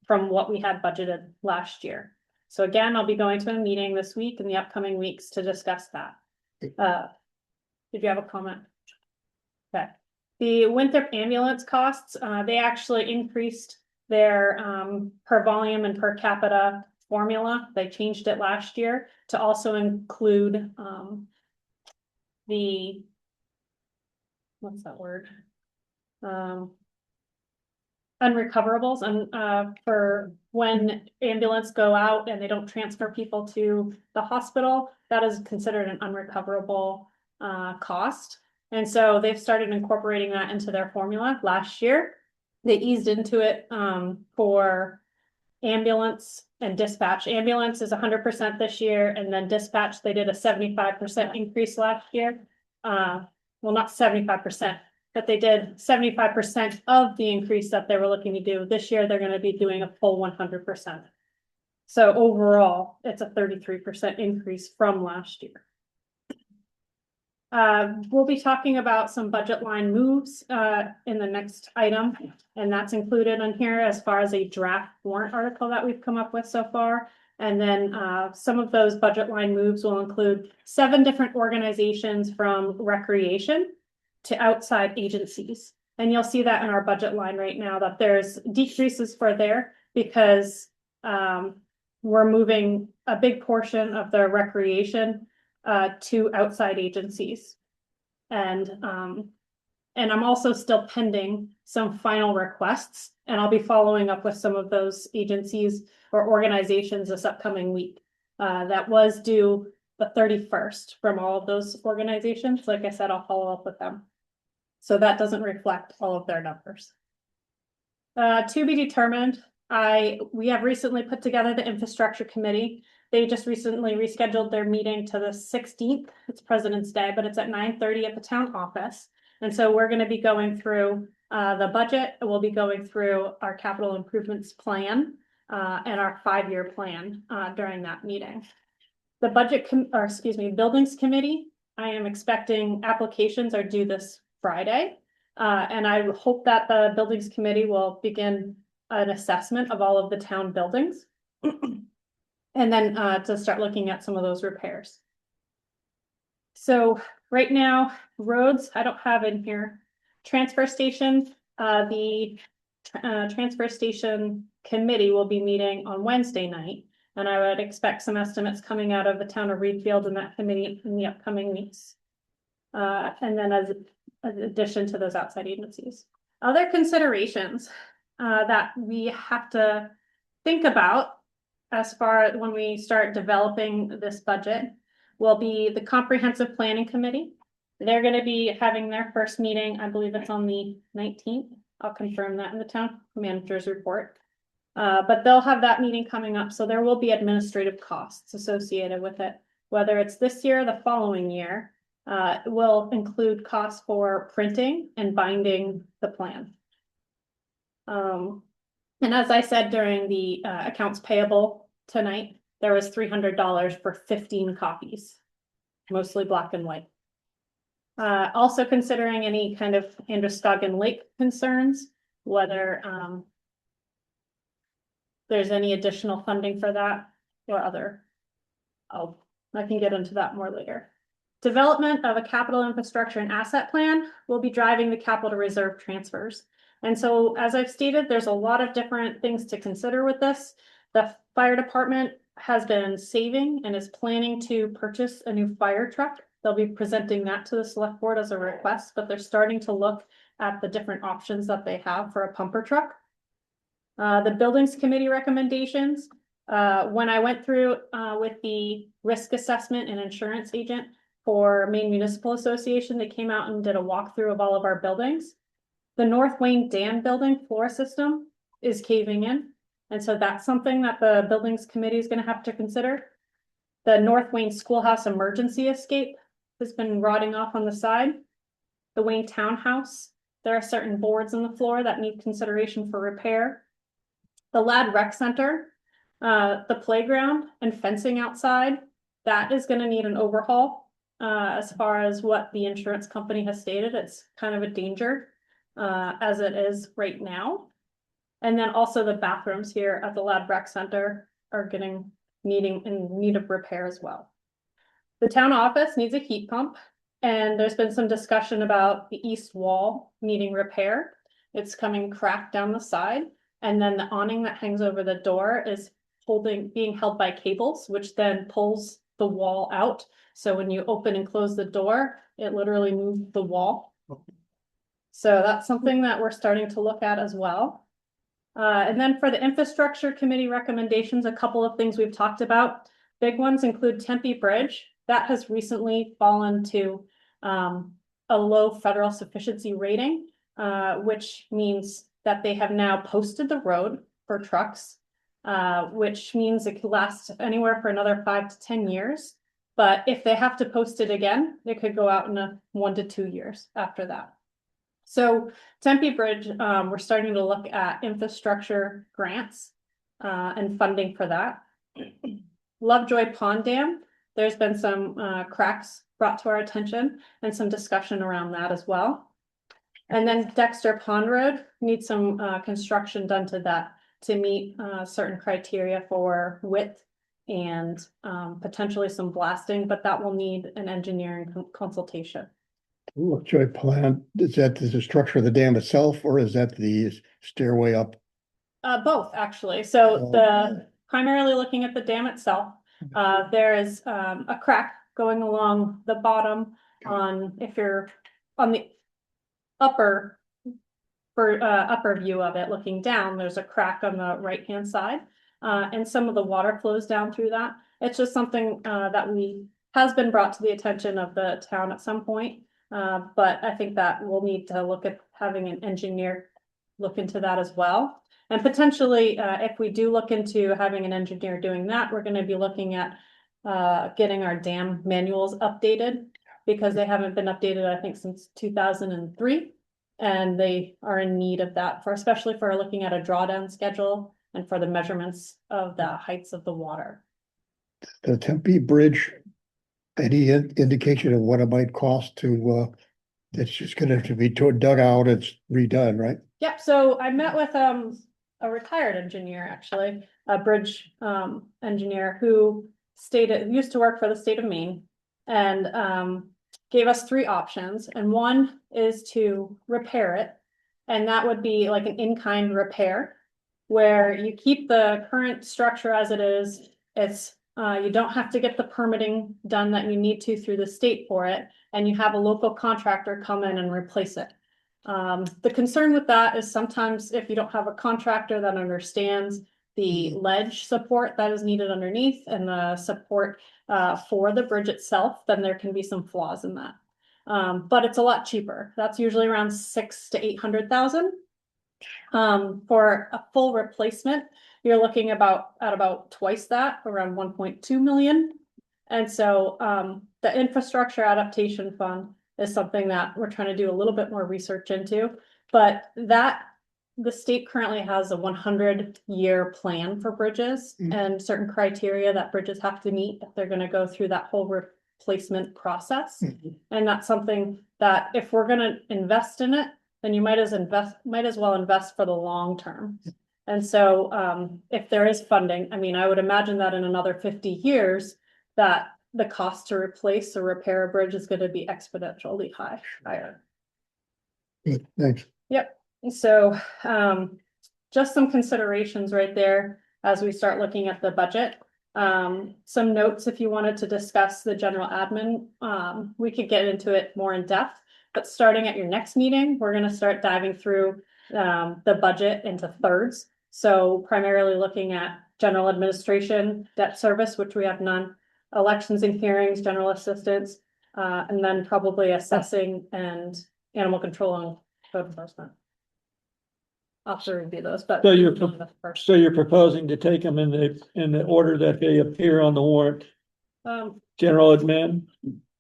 Speaker 6: from what we had budgeted last year. So again, I'll be going to a meeting this week and the upcoming weeks to discuss that. Did you have a comment? Okay. The Winthrop ambulance costs, they actually increased their per volume and per capita formula. They changed it last year to also include what's that word? Unrecoverables, and for when ambulance go out and they don't transfer people to the hospital, that is considered an unrecoverable cost. And so they've started incorporating that into their formula last year. They eased into it for ambulance and dispatch. Ambulance is 100% this year, and then dispatch, they did a 75% increase last year. Well, not 75%, but they did 75% of the increase that they were looking to do. This year, they're going to be doing a full 100%. So overall, it's a 33% increase from last year. We'll be talking about some budget line moves in the next item, and that's included in here as far as a draft warrant article that we've come up with so far. And then some of those budget line moves will include 7 different organizations from recreation to outside agencies. And you'll see that in our budget line right now, that there's decreases for there because we're moving a big portion of the recreation to outside agencies. And I'm also still pending some final requests, and I'll be following up with some of those agencies or organizations this upcoming week. That was due the 31st from all of those organizations. Like I said, I'll follow up with them. So that doesn't reflect all of their numbers. To be determined, we have recently put together the infrastructure committee. They just recently rescheduled their meeting to the 16th. It's President's Day, but it's at 9:30 at the town office. And so we're going to be going through the budget. We'll be going through our capital improvements plan and our 5-year plan during that meeting. The buildings committee, I am expecting applications are due this Friday. And I hope that the buildings committee will begin an assessment of all of the town buildings. And then to start looking at some of those repairs. So right now, roads, I don't have in here. Transfer station, the transfer station committee will be meeting on Wednesday night. And I would expect some estimates coming out of the town of Reedfield and that committee in the upcoming weeks. And then as addition to those outside agencies. Other considerations that we have to think about as far as when we start developing this budget will be the comprehensive planning committee. They're going to be having their first meeting. I believe it's on the 19th. I'll confirm that in the town manager's report. But they'll have that meeting coming up. So there will be administrative costs associated with it, whether it's this year or the following year. It will include costs for printing and binding the plan. And as I said during the accounts payable tonight, there was $300 for 15 copies, mostly black and white. Also considering any kind of Androscoggin Lake concerns, whether there's any additional funding for that or other. I can get into that more later. Development of a capital infrastructure and asset plan will be driving the capital reserve transfers. And so, as I've stated, there's a lot of different things to consider with this. The fire department has been saving and is planning to purchase a new fire truck. They'll be presenting that to the select board as a request, but they're starting to look at the different options that they have for a pumper truck. The buildings committee recommendations, when I went through with the risk assessment and insurance agent for Maine Municipal Association, they came out and did a walkthrough of all of our buildings. The North Wayne Dam building floor system is caving in. And so that's something that the buildings committee is going to have to consider. The North Wayne Schoolhouse emergency escape has been rotting off on the side. The Wayne Townhouse, there are certain boards in the floor that need consideration for repair. The Ladd Rec Center, the playground and fencing outside, that is going to need an overhaul. as far as what the insurance company has stated, it's kind of a danger, as it is right now. And then also the bathrooms here at the Lad Rec Center are in need of repair as well. The town office needs a heat pump, and there's been some discussion about the east wall needing repair. It's coming cracked down the side, and then the awning that hangs over the door is being held by cables, which then pulls the wall out. So when you open and close the door, it literally moves the wall. So that's something that we're starting to look at as well. And then for the infrastructure committee recommendations, a couple of things we've talked about. Big ones include Tempe Bridge. That has recently fallen to a low federal sufficiency rating, which means that they have now posted the road for trucks, which means it could last anywhere for another 5 to 10 years. But if they have to post it again, it could go out in 1 to 2 years after that. So Tempe Bridge, we're starting to look at infrastructure grants and funding for that. Lovejoy Pond Dam, there's been some cracks brought to our attention and some discussion around that as well. And then Dexter Pond Road needs some construction done to that to meet certain criteria for width and potentially some blasting, but that will need an engineering consultation.
Speaker 2: Lovejoy Pond, is that the structure of the dam itself, or is that the stairway up?
Speaker 6: Both, actually. So primarily looking at the dam itself, there is a crack going along the bottom if you're on the upper view of it, looking down, there's a crack on the right-hand side. And some of the water flows down through that. It's just something that has been brought to the attention of the town at some point. But I think that we'll need to look at having an engineer look into that as well. And potentially, if we do look into having an engineer doing that, we're going to be looking at getting our dam manuals updated, because they haven't been updated, I think, since 2003. And they are in need of that, especially for looking at a drawdown schedule and for the measurements of the heights of the water.
Speaker 2: The Tempe Bridge, any indication of what it might cost to, it's just gonna have to be dug out, it's redone, right?
Speaker 6: Yep, so I met with a retired engineer, actually, a bridge engineer who used to work for the state of Maine, and gave us 3 options. And one is to repair it, and that would be like an in-kind repair, where you keep the current structure as it is. It's you don't have to get the permitting done that you need to through the state for it, and you have a local contractor come in and replace it. The concern with that is sometimes if you don't have a contractor that understands the ledge support that is needed underneath and the support for the bridge itself, then there can be some flaws in that. But it's a lot cheaper. That's usually around 600,000 to 800,000. For a full replacement, you're looking at about twice that, around 1.2 million. And so the infrastructure adaptation fund is something that we're trying to do a little bit more research into, but the state currently has a 100-year plan for bridges and certain criteria that bridges have to meet if they're going to go through that whole replacement process. And that's something that if we're going to invest in it, then you might as well invest for the long term. And so if there is funding, I mean, I would imagine that in another 50 years, that the cost to replace or repair a bridge is going to be exponentially higher.
Speaker 2: Good, thanks.
Speaker 6: Yep. So just some considerations right there as we start looking at the budget. Some notes if you wanted to discuss the general admin, we could get into it more in depth, but starting at your next meeting, we're going to start diving through the budget into thirds. So primarily looking at general administration, debt service, which we have none, elections and hearings, general assistance, and then probably assessing and animal control and code enforcement. I'll have to review those, but.
Speaker 1: So you're proposing to take them in the order that they appear on the warrant? General admin,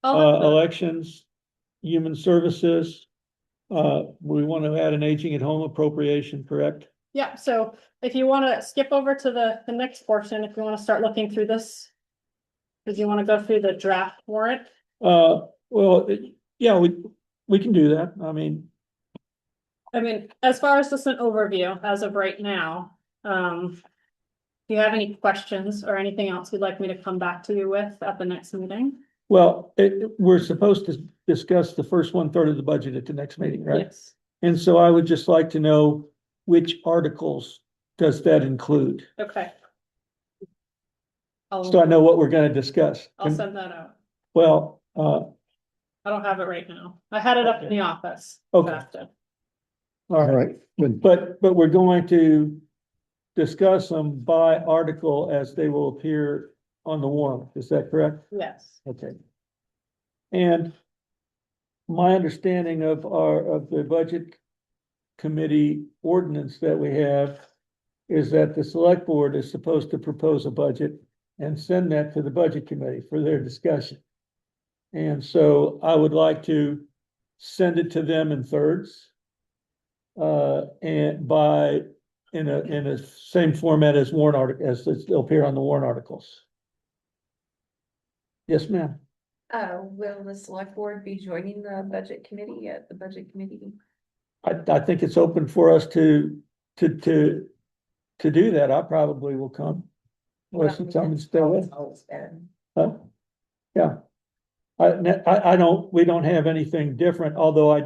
Speaker 1: elections, human services. We want to add an aging at home appropriation, correct?
Speaker 6: Yeah, so if you want to skip over to the next portion, if you want to start looking through this, because you want to go through the draft warrant
Speaker 1: Well, yeah, we can do that.
Speaker 6: I mean, as far as just an overview, as of right now, do you have any questions or anything else you'd like me to come back to you with at the next meeting?
Speaker 1: well, we're supposed to discuss the first 1/3 of the budget at the next meeting, right?
Speaker 6: Yes,
Speaker 1: And so I would just like to know which articles does that include?
Speaker 6: okay.
Speaker 1: So I know what we're gonna discuss.
Speaker 6: I'll send that out.
Speaker 1: Well,
Speaker 6: I don't have it right now. I had it up in the office.
Speaker 1: Okay.
Speaker 6: Drafted.
Speaker 1: all
Speaker 2: All
Speaker 1: right,
Speaker 2: right, but
Speaker 1: but we're going to discuss them by article as they will appear on the warrant. Is that correct?
Speaker 6: Yes.
Speaker 1: Okay. And my understanding of the budget committee ordinance that we have is that the select board is supposed to propose a budget and send that to the budget committee for their discussion. And so I would like to send it to them in thirds. And in a same format as warrant article, as it'll appear on the warrant articles. Yes, ma'am.
Speaker 3: Will the select board be joining the budget committee at the budget committee?
Speaker 1: I think it's open for us to do that. I probably will come. Unless
Speaker 3: Well,
Speaker 1: someone's
Speaker 3: that's
Speaker 1: still
Speaker 3: how
Speaker 1: in.
Speaker 3: it's always been.
Speaker 1: Huh? Yeah. We don't have anything different, although I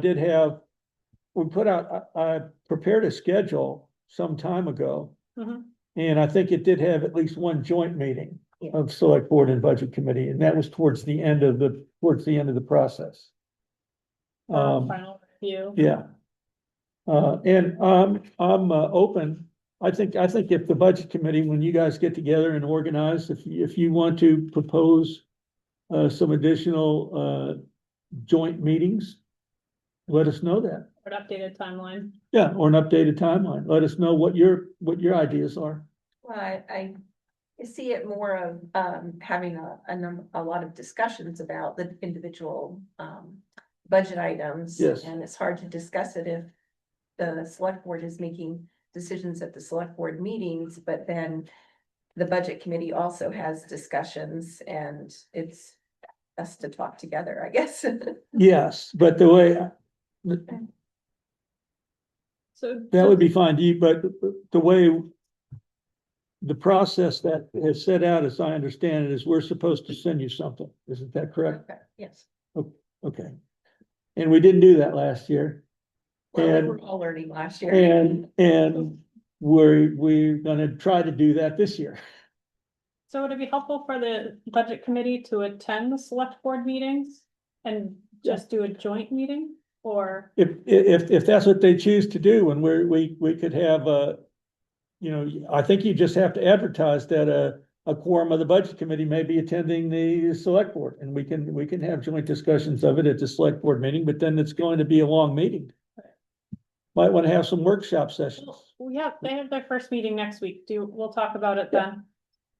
Speaker 1: prepared a schedule some time ago.
Speaker 6: Mhm.
Speaker 1: And I think it did have at least one joint meeting
Speaker 3: Yeah.
Speaker 1: of select board and budget committee, and that was towards the end of the process.
Speaker 6: Final review.
Speaker 1: Yeah. And I'm open. I think if the budget committee, when you guys get together and organize, if you want to propose some additional joint meetings, let us know that.
Speaker 6: An updated timeline.
Speaker 1: Yeah, or an updated timeline. Let us know what your ideas are.
Speaker 3: Well, I see it more of having a lot of discussions about the individual budget items.
Speaker 1: Yes.
Speaker 3: And it's hard to discuss it if the select board is making decisions at the select board meetings, but then the budget committee also has discussions and it's best to talk together, I guess.
Speaker 1: Yes, but the way,
Speaker 6: So.
Speaker 1: that would be fine, but the way the process that is set out, as I understand it, is we're supposed to send you something. Isn't that correct?
Speaker 3: Okay, yes.
Speaker 1: Okay. And we didn't do that last year.
Speaker 3: Well, we
Speaker 1: And-
Speaker 3: were all learning last year.
Speaker 1: And we're gonna try to do that this year.
Speaker 6: So would it be helpful for the budget committee to attend the select board meetings and just do a joint meeting? Or,
Speaker 1: If that's what they choose to do, and we could have I think you just have to advertise that a quorum of the budget committee may be attending the select board, and we can have joint discussions of it at the select board meeting, but then it's going to be a long meeting. Might want to have some workshop sessions.
Speaker 6: they have their first meeting next week. We'll talk about it then.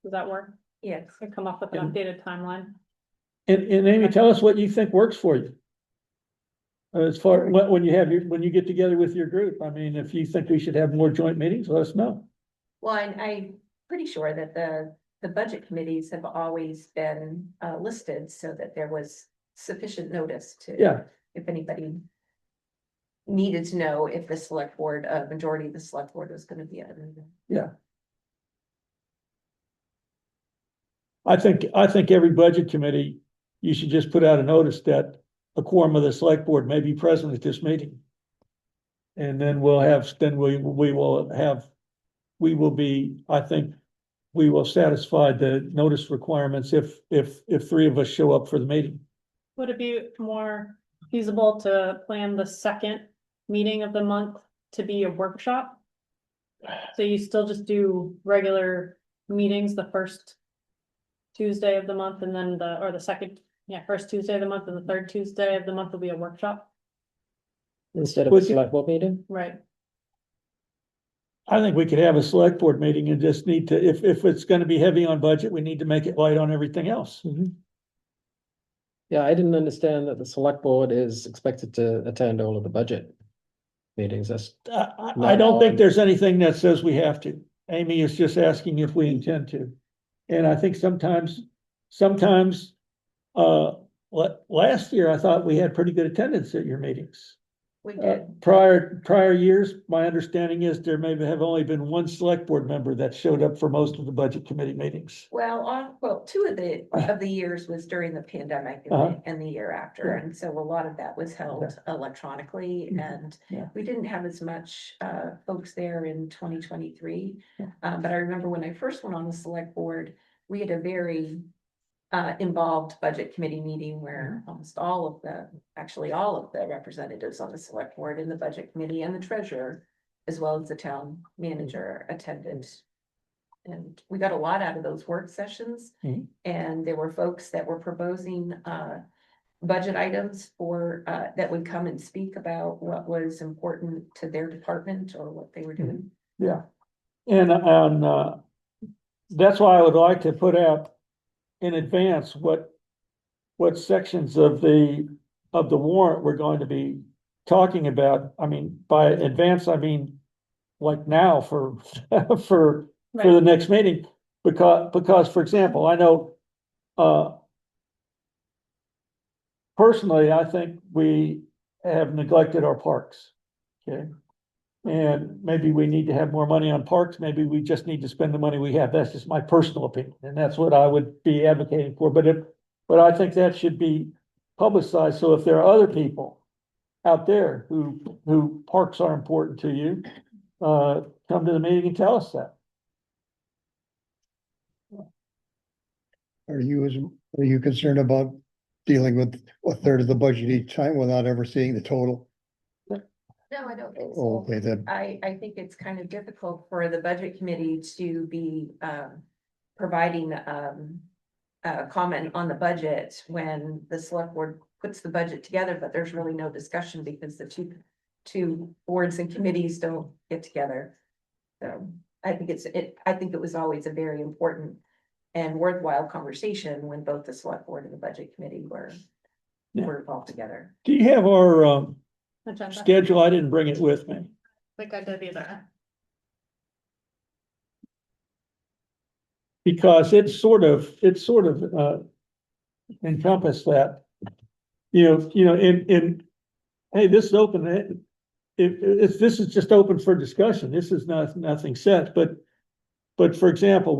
Speaker 6: Does that work?
Speaker 3: Yes.
Speaker 6: And come up with an updated timeline.
Speaker 1: And Amy, tell us what you think works for you. As far, when you get together with your group, I mean, if you think we should have more joint meetings, let us know.
Speaker 3: Well, I'm pretty sure that the budget committees have always been listed so that there was sufficient notice to.
Speaker 1: Yeah.
Speaker 3: If anybody needed to know if the select board, majority of the select board was gonna be at it.
Speaker 1: Yeah. I think every budget committee, you should just put out a notice that a quorum of the select board may be present at this meeting. And then we will satisfy the notice requirements if three of us show up for the meeting.
Speaker 6: Would it be more feasible to plan the second meeting of the month to be a workshop? So you still just do regular meetings the first Tuesday of the month, and then first Tuesday of the month, and the third Tuesday of the month will be a workshop,
Speaker 5: Instead of a
Speaker 1: Would you-
Speaker 5: select board meeting?
Speaker 6: right?
Speaker 1: I think we could have a select board meeting and just need to, if it's gonna be heavy on budget, we need to make it light on everything else.
Speaker 5: Yeah, I didn't understand that the select board is expected to attend all of the budget meetings. That's,
Speaker 1: I don't think there's anything that says we have to. Amy is just asking if we intend to. And I think sometimes, last year, I thought we had pretty good attendance at your meetings.
Speaker 3: We did.
Speaker 1: Prior years, my understanding is there may have only been one select board member that showed up for most of the budget committee meetings.
Speaker 3: Well, two of the years was during the pandemic and the year after,
Speaker 1: Yeah.
Speaker 3: and so a lot of that was held electronically,
Speaker 1: Mhm.
Speaker 3: and
Speaker 1: Yeah.
Speaker 3: we didn't have as much folks there in 2023.
Speaker 1: Yeah.
Speaker 3: But I remember when I first went on the select board, we had a very involved budget committee meeting where almost actually all of the representatives on the select board and the budget committee and the treasurer, as well as the town manager, attended. And we got a lot out of those work sessions.
Speaker 1: Mhm.
Speaker 3: And there were folks that were proposing budget items for that would come and speak about what was important to their department or what they were doing.
Speaker 1: Yeah. And that's why I would like to put out in advance what sections of the warrant we're going to be talking about. I mean, by advance, I mean like now for for the next meeting, because for example, I know personally, I think we have neglected our parks. Okay. And maybe we need to have more money on parks. Maybe we just need to spend the money we have. That's just my personal opinion, and that's what I would be advocating for. But I think that should be publicized. So if there are other people out there who parks are important to you, come to the meeting and tell us that.
Speaker 2: Are you concerned about dealing with a third of the budget each time without ever seeing the total?
Speaker 3: No, I don't think
Speaker 2: Oh,
Speaker 3: so.
Speaker 2: okay, then,
Speaker 3: I think it's kind of difficult for the budget committee to be providing a comment on the budget when the select board puts the budget together, but there's really no discussion because the two boards and committees don't get together. So I think I think it was always a very important and worthwhile conversation when both the select board and the budget committee were involved together.
Speaker 1: Do you have our
Speaker 6: Agenda.
Speaker 1: schedule? I didn't bring it with me.
Speaker 6: Think I did either.
Speaker 1: Because it's sort of encompass that. Hey, this is open. This is just open for discussion. This is nothing set, but for example,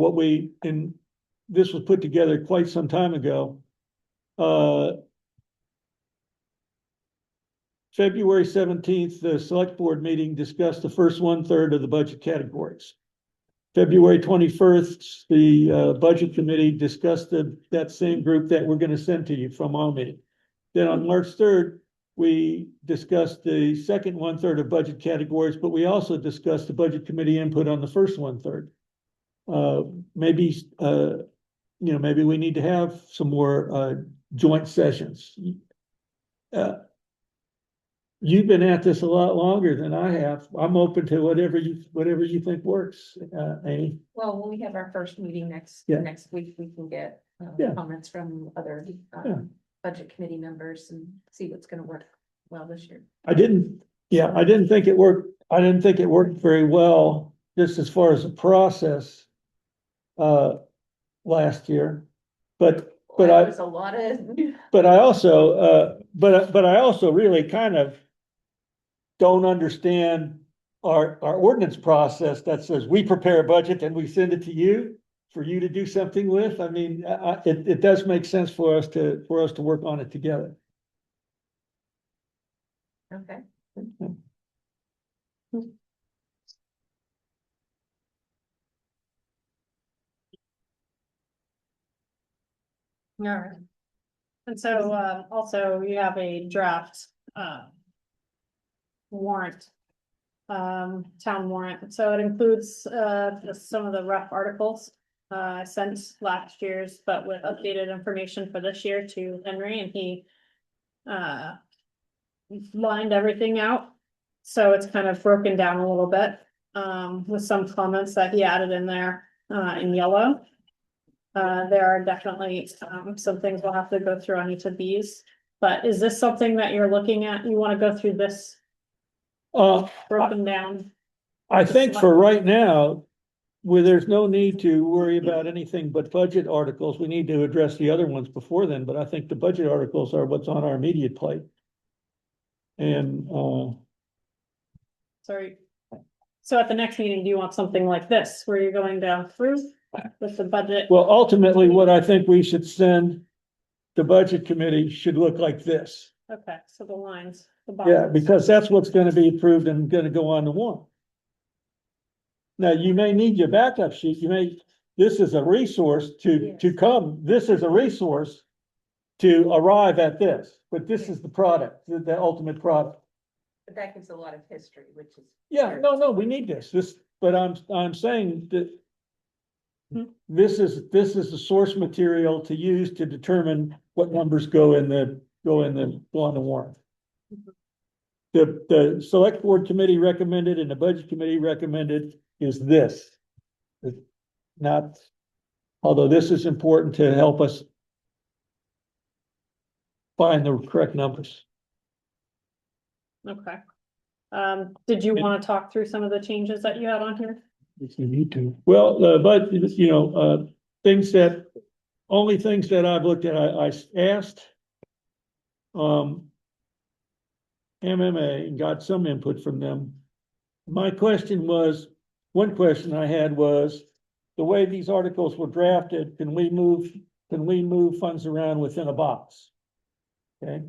Speaker 1: this was put together quite some time ago. February 17th, the select board meeting discussed the first 1/3 of the budget categories. February 21st, the budget committee discussed that same group that we're going to send to you from our meeting. Then on March 3rd, we discussed the second 1/3 of budget categories, but we also discussed the budget committee input on the first 1/3. Maybe maybe we need to have some more joint sessions. You've been at this a lot longer than I have. I'm open to whatever you think works, Amy.
Speaker 3: Well, when we have our first meeting next week, we can get
Speaker 1: Yeah.
Speaker 3: comments from other
Speaker 1: Yeah.
Speaker 3: budget committee members and see what's gonna work well this year.
Speaker 1: I didn't think it worked. I didn't think it worked very well, just as far as the process last year. But
Speaker 3: There
Speaker 1: I
Speaker 3: was a lot of,
Speaker 1: But I also, but I also really kind of don't understand our ordinance process that says we prepare a budget and we send it to you for you to do something with. I mean, it does make sense for us to work on it together.
Speaker 3: okay.
Speaker 6: All right. And so, also you have a draft, warrant. Town warrant, so it includes, some of the rough articles. I sent last year's, but with updated information for this year to Henry, and he. Lined everything out, so it's kind of broken down a little bit, with some comments that he added in there, in yellow. There are definitely, some things we'll have to go through on each of these, but is this something that you're looking at? You wanna go through this broken down?
Speaker 1: I think for right now, where there's no need to worry about anything but budget articles. We need to address the other ones before then, but I think the budget articles are what's on our immediate plate. And,
Speaker 6: Sorry. So at the next meeting, do you want something like this, where you're going down through with the budget?
Speaker 1: well, ultimately, what I think we should send the budget committee should look like this.
Speaker 6: Okay, so the lines, the
Speaker 1: Yeah,
Speaker 6: boxes.
Speaker 1: because that's what's gonna be approved and gonna go on the warrant. Now, you may need your backup sheet, this is a resource to
Speaker 3: Yes.
Speaker 1: come, this is a resource to arrive at this, but this is the product, the ultimate product.
Speaker 3: But that gives a lot of history, which is.
Speaker 1: Yeah, no, we need this, but I'm saying that
Speaker 6: Hmm.
Speaker 1: this is the source material to use to determine what numbers go on the warrant. The select board committee recommended and the budget committee recommended is this. It's not, although this is important to help us find the correct numbers.
Speaker 6: Okay. Did you want to talk through some of the changes that you had on here?
Speaker 2: If you need to.
Speaker 1: Well, but, things only things that I've looked at, I asked MMA and got some input from them. My question was, one question I had was, the way these articles were drafted, can we move funds around within a box? Okay.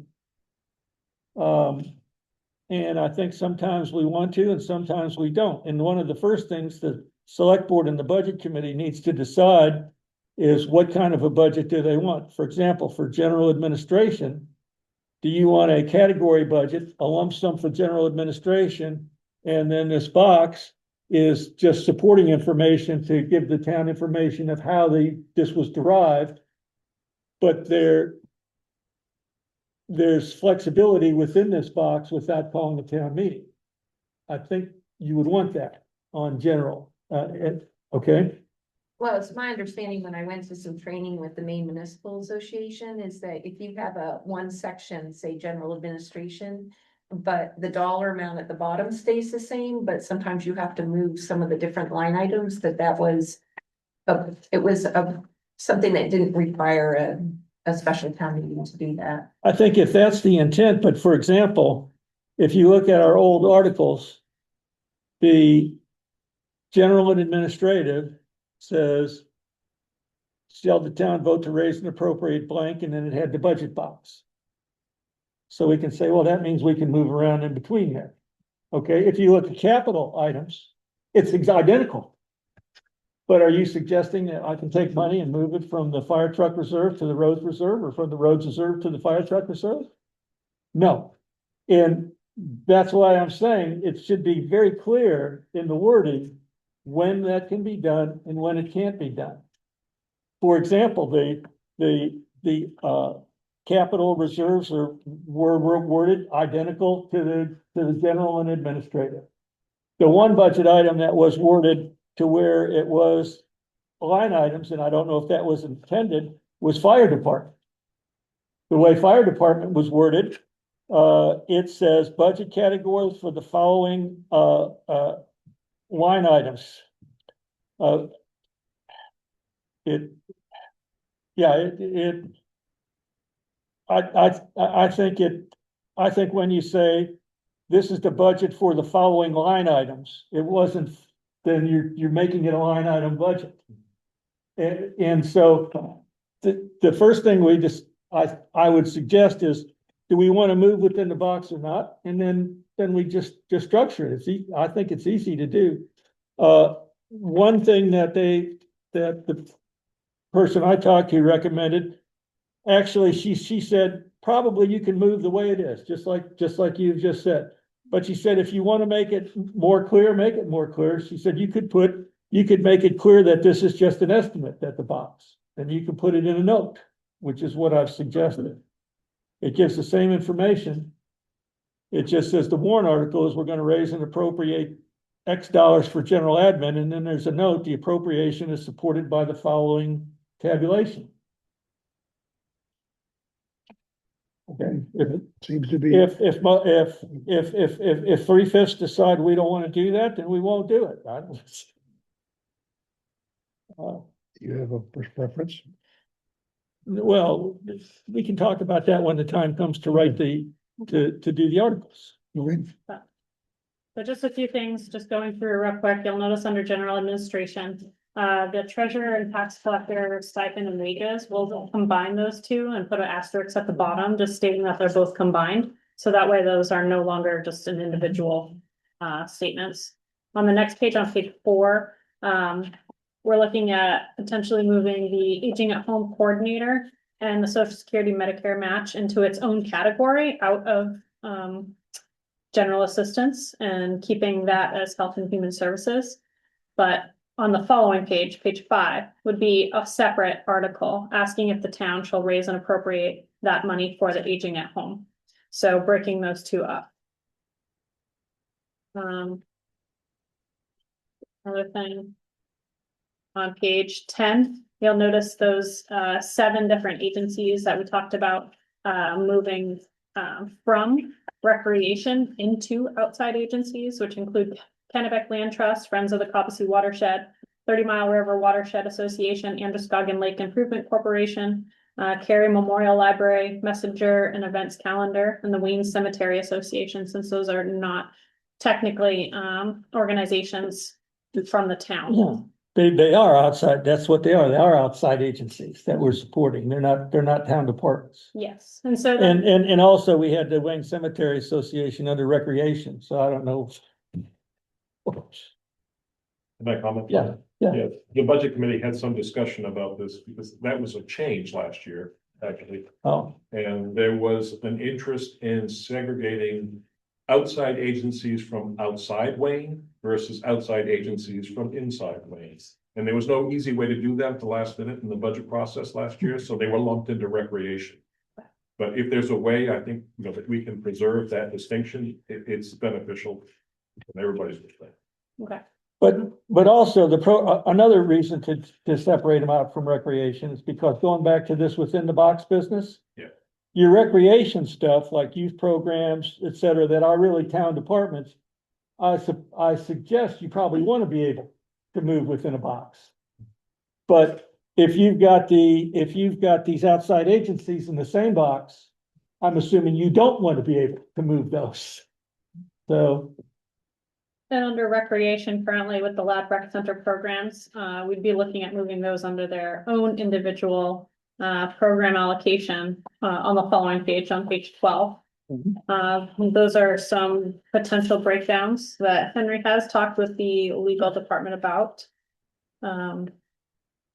Speaker 1: And I think sometimes we want to and sometimes we don't. And one of the first things the select board and the budget committee needs to decide is what kind of a budget do they want? For example, for general administration, do you want a category budget, a lump sum for general administration? And then this box is just supporting information to give the town information of how this was derived. But there's flexibility within this box without calling a town meeting. I think you would want that on general, okay?
Speaker 3: Well, it's my understanding when I went to some training with the Maine Municipal Association is that if you have one section, say general administration, but the dollar amount at the bottom stays the same, but sometimes you have to move some of the different line items, it was something that didn't require a special town meeting to do that.
Speaker 1: I think if that's the intent, but for example, if you look at our old articles, the general and administrative says, shall the town vote to raise and appropriate blank, and then it had the budget box. So we can say, well, that means we can move around in between there. Okay, if you look at capital items, it's identical. But are you suggesting that I can take money and move it from the fire truck reserve to the roads reserve, or from the roads reserve to the fire truck reserve? No. And that's why I'm saying it should be very clear in the wording when that can be done and when it can't be done. For example, the capital reserves were worded identical to the general and administrative. The one budget item that was worded to where it was line items, and I don't know if that was intended, was fire department. The way fire department was worded, it says budget categories for the following line items. I think when you say this is the budget for the following line items, it wasn't, then you're making it a line item budget. And so the first thing I would suggest is, do we want to move within the box or not? And then we just structure it. I think it's easy to do. One thing that the person I talked to recommended, actually, she said, probably you can move the way it is, just like you've just said. But she said, if you want to make it more clear, make it more clear. She said, you could make it clear that this is just an estimate at the box, and you can put it in a note, which is what I've suggested. It gives the same information. It just says the warrant article is we're going to raise and appropriate X dollars for general admin, and then there's a note, the appropriation is supported by the following tabulation. Okay,
Speaker 2: Seems to be.
Speaker 1: if 3/5 decide we don't want to do that, then we won't do it.
Speaker 2: You have a preference?
Speaker 1: Well, we can talk about that when the time comes to write to do the articles.
Speaker 2: Okay.
Speaker 6: So just a few things, just going through real quick, you'll notice under general administration, the treasurer and tax collector stipend and wages, we'll combine those two and put an asterisk at the bottom, just stating that they're both combined. So that way those are no longer just an individual, statements. On the next page, on page 4, we're looking at potentially moving the aging at home coordinator and the Social Security Medicare match into its own category out of, general assistance and keeping that as health and human services. But on the following page, page 5, would be a separate article asking if the town shall raise and appropriate that money for the aging at home. So breaking those two up. Another thing. On page 10, you'll notice those 7 different agencies that we talked about moving from recreation into outside agencies, which include Kennebec Land Trust, Friends of the Coppice Watershed, 30 Mile River Watershed Association, Androscoggin Lake Improvement Corporation, Cary Memorial Library, Messenger and Events Calendar, and the Wayne Cemetery Association, since those are not technically organizations from the town.
Speaker 1: Yeah, they are outside, that's what they are outside agencies that we're supporting, they're not town departments.
Speaker 6: Yes, and so then,
Speaker 1: And also we had the Wayne Cemetery Association under recreation, so I don't know.
Speaker 7: Can I comment?
Speaker 1: Yeah, yeah.
Speaker 7: Yeah, the budget committee had some discussion about this because that was a change last year, actually.
Speaker 1: Oh,
Speaker 7: And there was an interest in segregating outside agencies from outside Wayne versus outside agencies from inside Wayne. And there was no easy way to do that at the last minute in the budget process last year, so they were lumped into recreation. But if there's a way, I think, you know, that we can preserve that distinction, it's beneficial from everybody's perspective.
Speaker 6: okay,
Speaker 1: but also another reason to separate them out from recreation is because going back to this within the box business.
Speaker 7: Yeah.
Speaker 1: Your recreation stuff like youth programs, et cetera, that are really town departments. I suggest you probably want to be able to move within a box. But if you've got these outside agencies in the same box, I'm assuming you don't want to be able to move those. So,
Speaker 6: and under recreation currently with the Lab Rec Center programs, we'd be looking at moving those under their own individual program allocation on the following page, on page 12. Those are some potential breakdowns that Henry has talked with the legal department about. And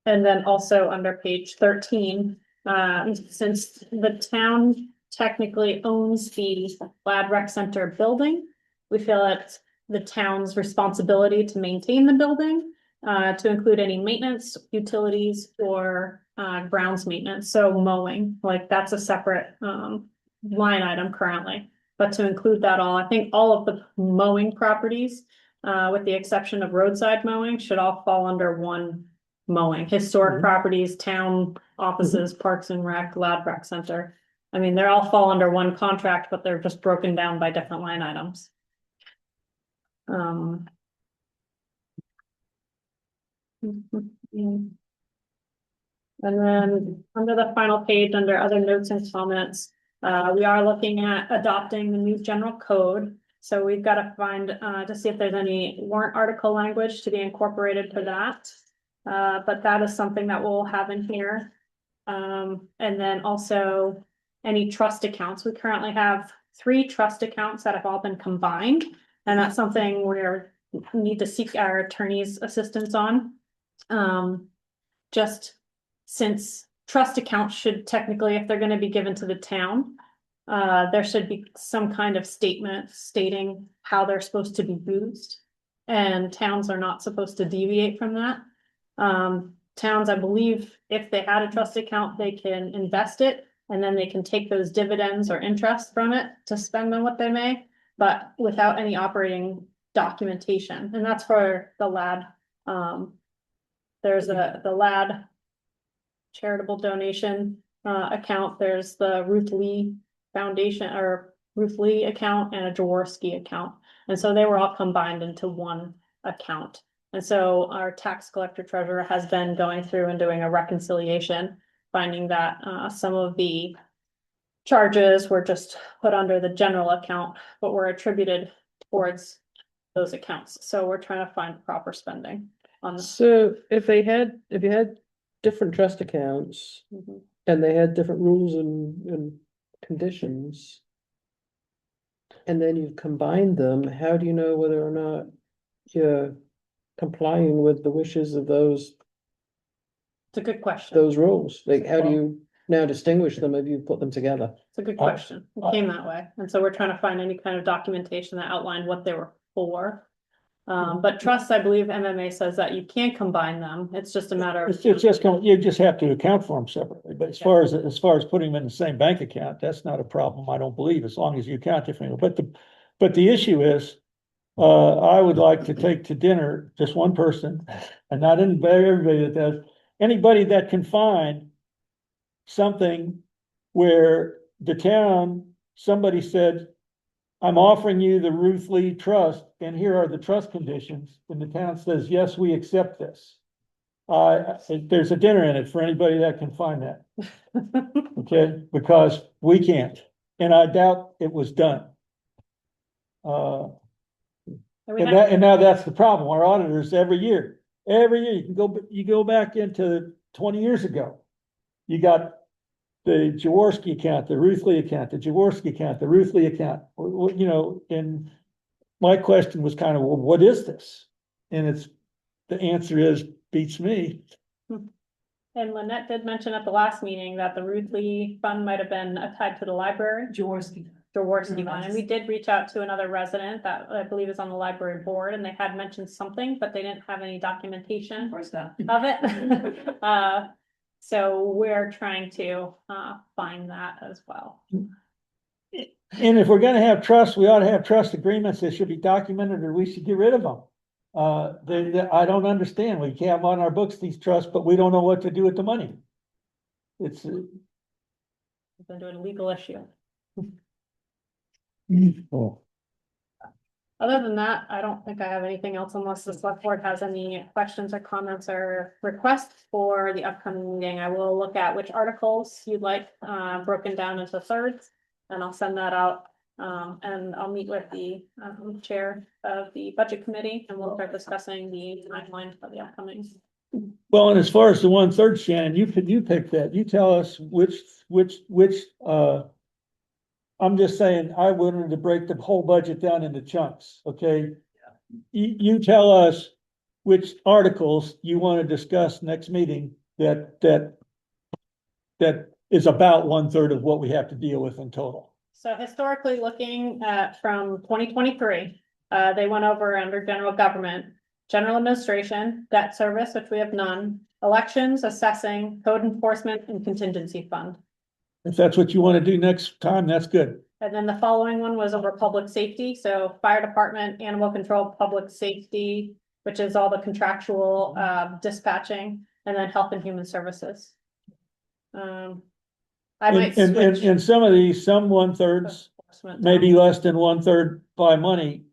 Speaker 6: then also under page 13, since the town technically owns the Lad Rec Center building, we feel it's the town's responsibility to maintain the building, to include any maintenance, utilities, or grounds maintenance, so mowing, like that's a separate line item currently. But to include that all, I think all of the mowing properties, with the exception of roadside mowing, should all fall under one mowing. Historic properties, town offices, Parks and Rec, Lad Rec Center. I mean, they all fall under one contract, but they're just broken down by different line items. And then under the final page, under other notes and comments, we are looking at adopting the new general code. So we've got to find, to see if there's any warrant article language to be incorporated for that. But that is something that we'll have in here. And then also any trust accounts. We currently have 3 trust accounts that have all been combined. And that's something we need to seek our attorney's assistance on. Just since trust accounts should technically, if they're going to be given to the town, there should be some kind of statement stating how they're supposed to be used. And towns are not supposed to deviate from that. Towns, I believe, if they had a trust account, they can invest it and then they can take those dividends or interest from it to spend on what they may, but without any operating documentation. And that's for the LAD. There's the LAD charitable donation account. There's the Ruth Lee Foundation or Ruth Lee account and a Jaworski account. And so they were all combined into one account. And so our tax collector treasurer has been going through and doing a reconciliation, finding that some of the charges were just put under the general account, but were attributed towards those accounts. So we're trying to find proper spending on this.
Speaker 5: So if you had different trust accounts
Speaker 6: Mhm.
Speaker 5: and they had different rules and conditions. And then you've combined them, how do you know whether or not you're complying with the wishes of those
Speaker 6: It's a good question.
Speaker 5: rules? Like, how do you now distinguish them if you put them together?
Speaker 6: It's a good question. It came that way. And so we're trying to find any kind of documentation that outlined what they were for. But trusts, I believe MMA says that you can't combine them. It's just a matter of.
Speaker 1: It's just, you just have to account for them separately, but as far as putting them in the same bank account, that's not a problem, I don't believe, as long as you account differently. But the issue is, I would like to take to dinner just one person, and not everybody that does, anybody that can find something where the town, somebody said, I'm offering you the Ruth Lee Trust, and here are the trust conditions, and the town says, yes, we accept this. There's a dinner in it for anybody that can find that. Okay, because we can't, and I doubt it was done. And now that's the problem, our auditors every year, you go back into 20 years ago. You got the Jaworski account, the Ruth Lee account, the Jaworski account, the Ruth Lee account, and my question was kind of, well, what is this? And the answer is, beats me.
Speaker 6: And Lynette did mention at the last meeting that the Ruth Lee Fund might have been tied to the library. Jaworski Fund, and we did reach out to another resident that I believe is on the library board, and they had mentioned something, but they didn't have any documentation of it. So we're trying to find that as well.
Speaker 1: And if we're gonna have trust, we ought to have trust agreements that should be documented, or we should get rid of them. I don't understand, we can't have on our books these trusts, but we don't know what to do with the money. It's,
Speaker 6: We've been doing a legal issue.
Speaker 1: oh,
Speaker 6: Other than that, I don't think I have anything else unless the select board has any questions or comments or requests for the upcoming meeting. I will look at which articles you'd like broken down into thirds, and I'll send that out. And I'll meet with the chair of the budget committee, and we'll start discussing the timeline for the upcoming.
Speaker 1: well, and as far as the 1/3, Shannon, you pick that, you tell us which, I'm just saying, I wanted to break the whole budget down into chunks, okay? You tell us which articles you want to discuss next meeting that is about 1/3 of what we have to deal with in total.
Speaker 6: So historically, looking at from 2023, they went over under general government, general administration, debt service, which we have none, elections, assessing, code enforcement, and contingency fund.
Speaker 1: If that's what you want to do next time, that's good.
Speaker 6: And then the following one was over public safety, so fire department, animal control, public safety, which is all the contractual dispatching, and then health and human services. I might switch.
Speaker 1: And some of these, some 1/3, maybe less than 1/3 by money.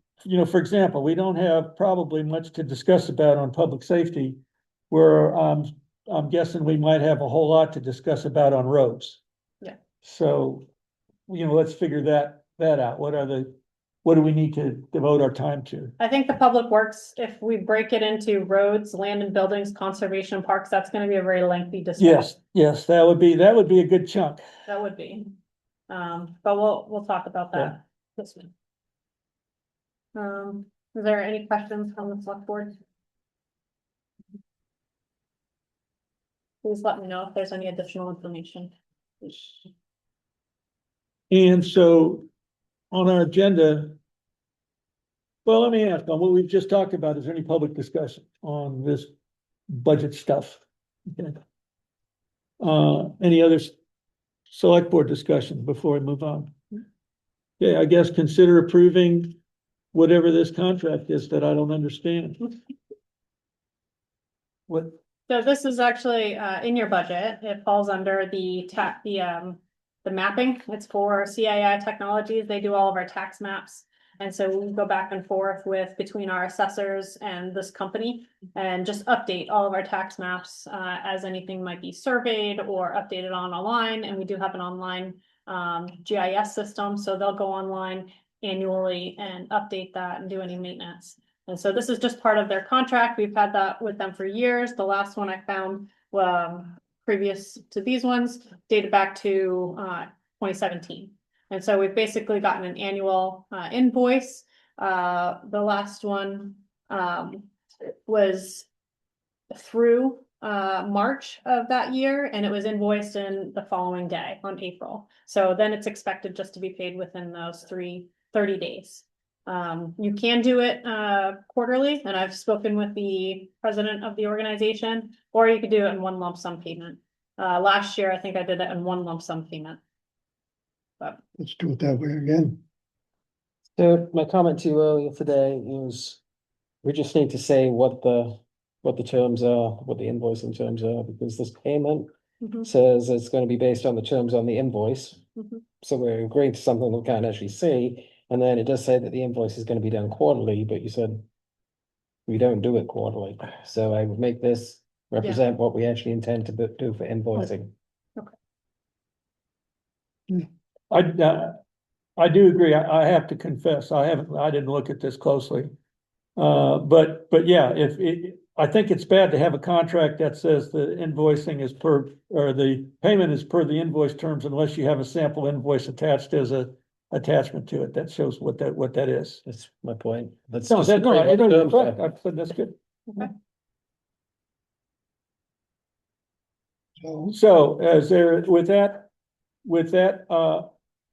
Speaker 1: For example, we don't have probably much to discuss about on public safety, where I'm guessing we might have a whole lot to discuss about on roads.
Speaker 6: Yeah.
Speaker 1: So, let's figure that out. What do we need to devote our time to?
Speaker 6: I think the public works, if we break it into roads, land and buildings, conservation parks, that's gonna be a very lengthy discussion.
Speaker 1: Yes, that would be a good chunk.
Speaker 6: That would be. But we'll talk about that this week. Is there any questions from the select board? Please let me know if there's any additional information.
Speaker 1: And so on our agenda, well, let me ask, on what we've just talked about, is there any public discussion on this budget stuff? Okay. Any other select board discussion before we move on? Okay, I guess consider approving whatever this contract is that I don't understand. What?
Speaker 6: So this is actually in your budget. It falls under the mapping. It's for CII Technologies. They do all of our tax maps. And so we go back and forth with, between our assessors and this company, and just update all of our tax maps, as anything might be surveyed or updated on online, and we do have an online GIS system, so they'll go online annually and update that and do any maintenance. And so this is just part of their contract. We've had that with them for years. The last one I found, previous to these ones, dated back to 2017. And so we've basically gotten an annual invoice. The last one was through March of that year, and it was invoiced in the following day on April. So then it's expected just to be paid within those 30 days. You can do it quarterly, and I've spoken with the president of the organization, or you could do it in one lump sum payment. Last year, I think I did it in one lump sum payment.
Speaker 2: Let's do it that way again.
Speaker 5: So my comment to you earlier today is, we just need to say what the terms are, what the invoicing terms are, because this payment
Speaker 6: Mhm.
Speaker 5: says it's gonna be based on the terms on the invoice.
Speaker 6: Mhm.
Speaker 5: So we're agreeing to something we can't actually see, and then it does say that the invoice is gonna be done quarterly, but you said we don't do it quarterly, so I would make this represent what we actually intend to do for invoicing.
Speaker 1: I do agree. I have to confess, I didn't look at this closely. But yeah, I think it's bad to have a contract that says the invoicing is or the payment is per the invoice terms, unless you have a sample invoice attached as a attachment to it that shows what that is.
Speaker 5: That's my point. Let's
Speaker 1: No,
Speaker 5: just
Speaker 1: that,
Speaker 5: agree
Speaker 1: no,
Speaker 5: what
Speaker 1: I
Speaker 5: the
Speaker 1: know,
Speaker 5: terms are.
Speaker 1: I said that's good. So is there, with that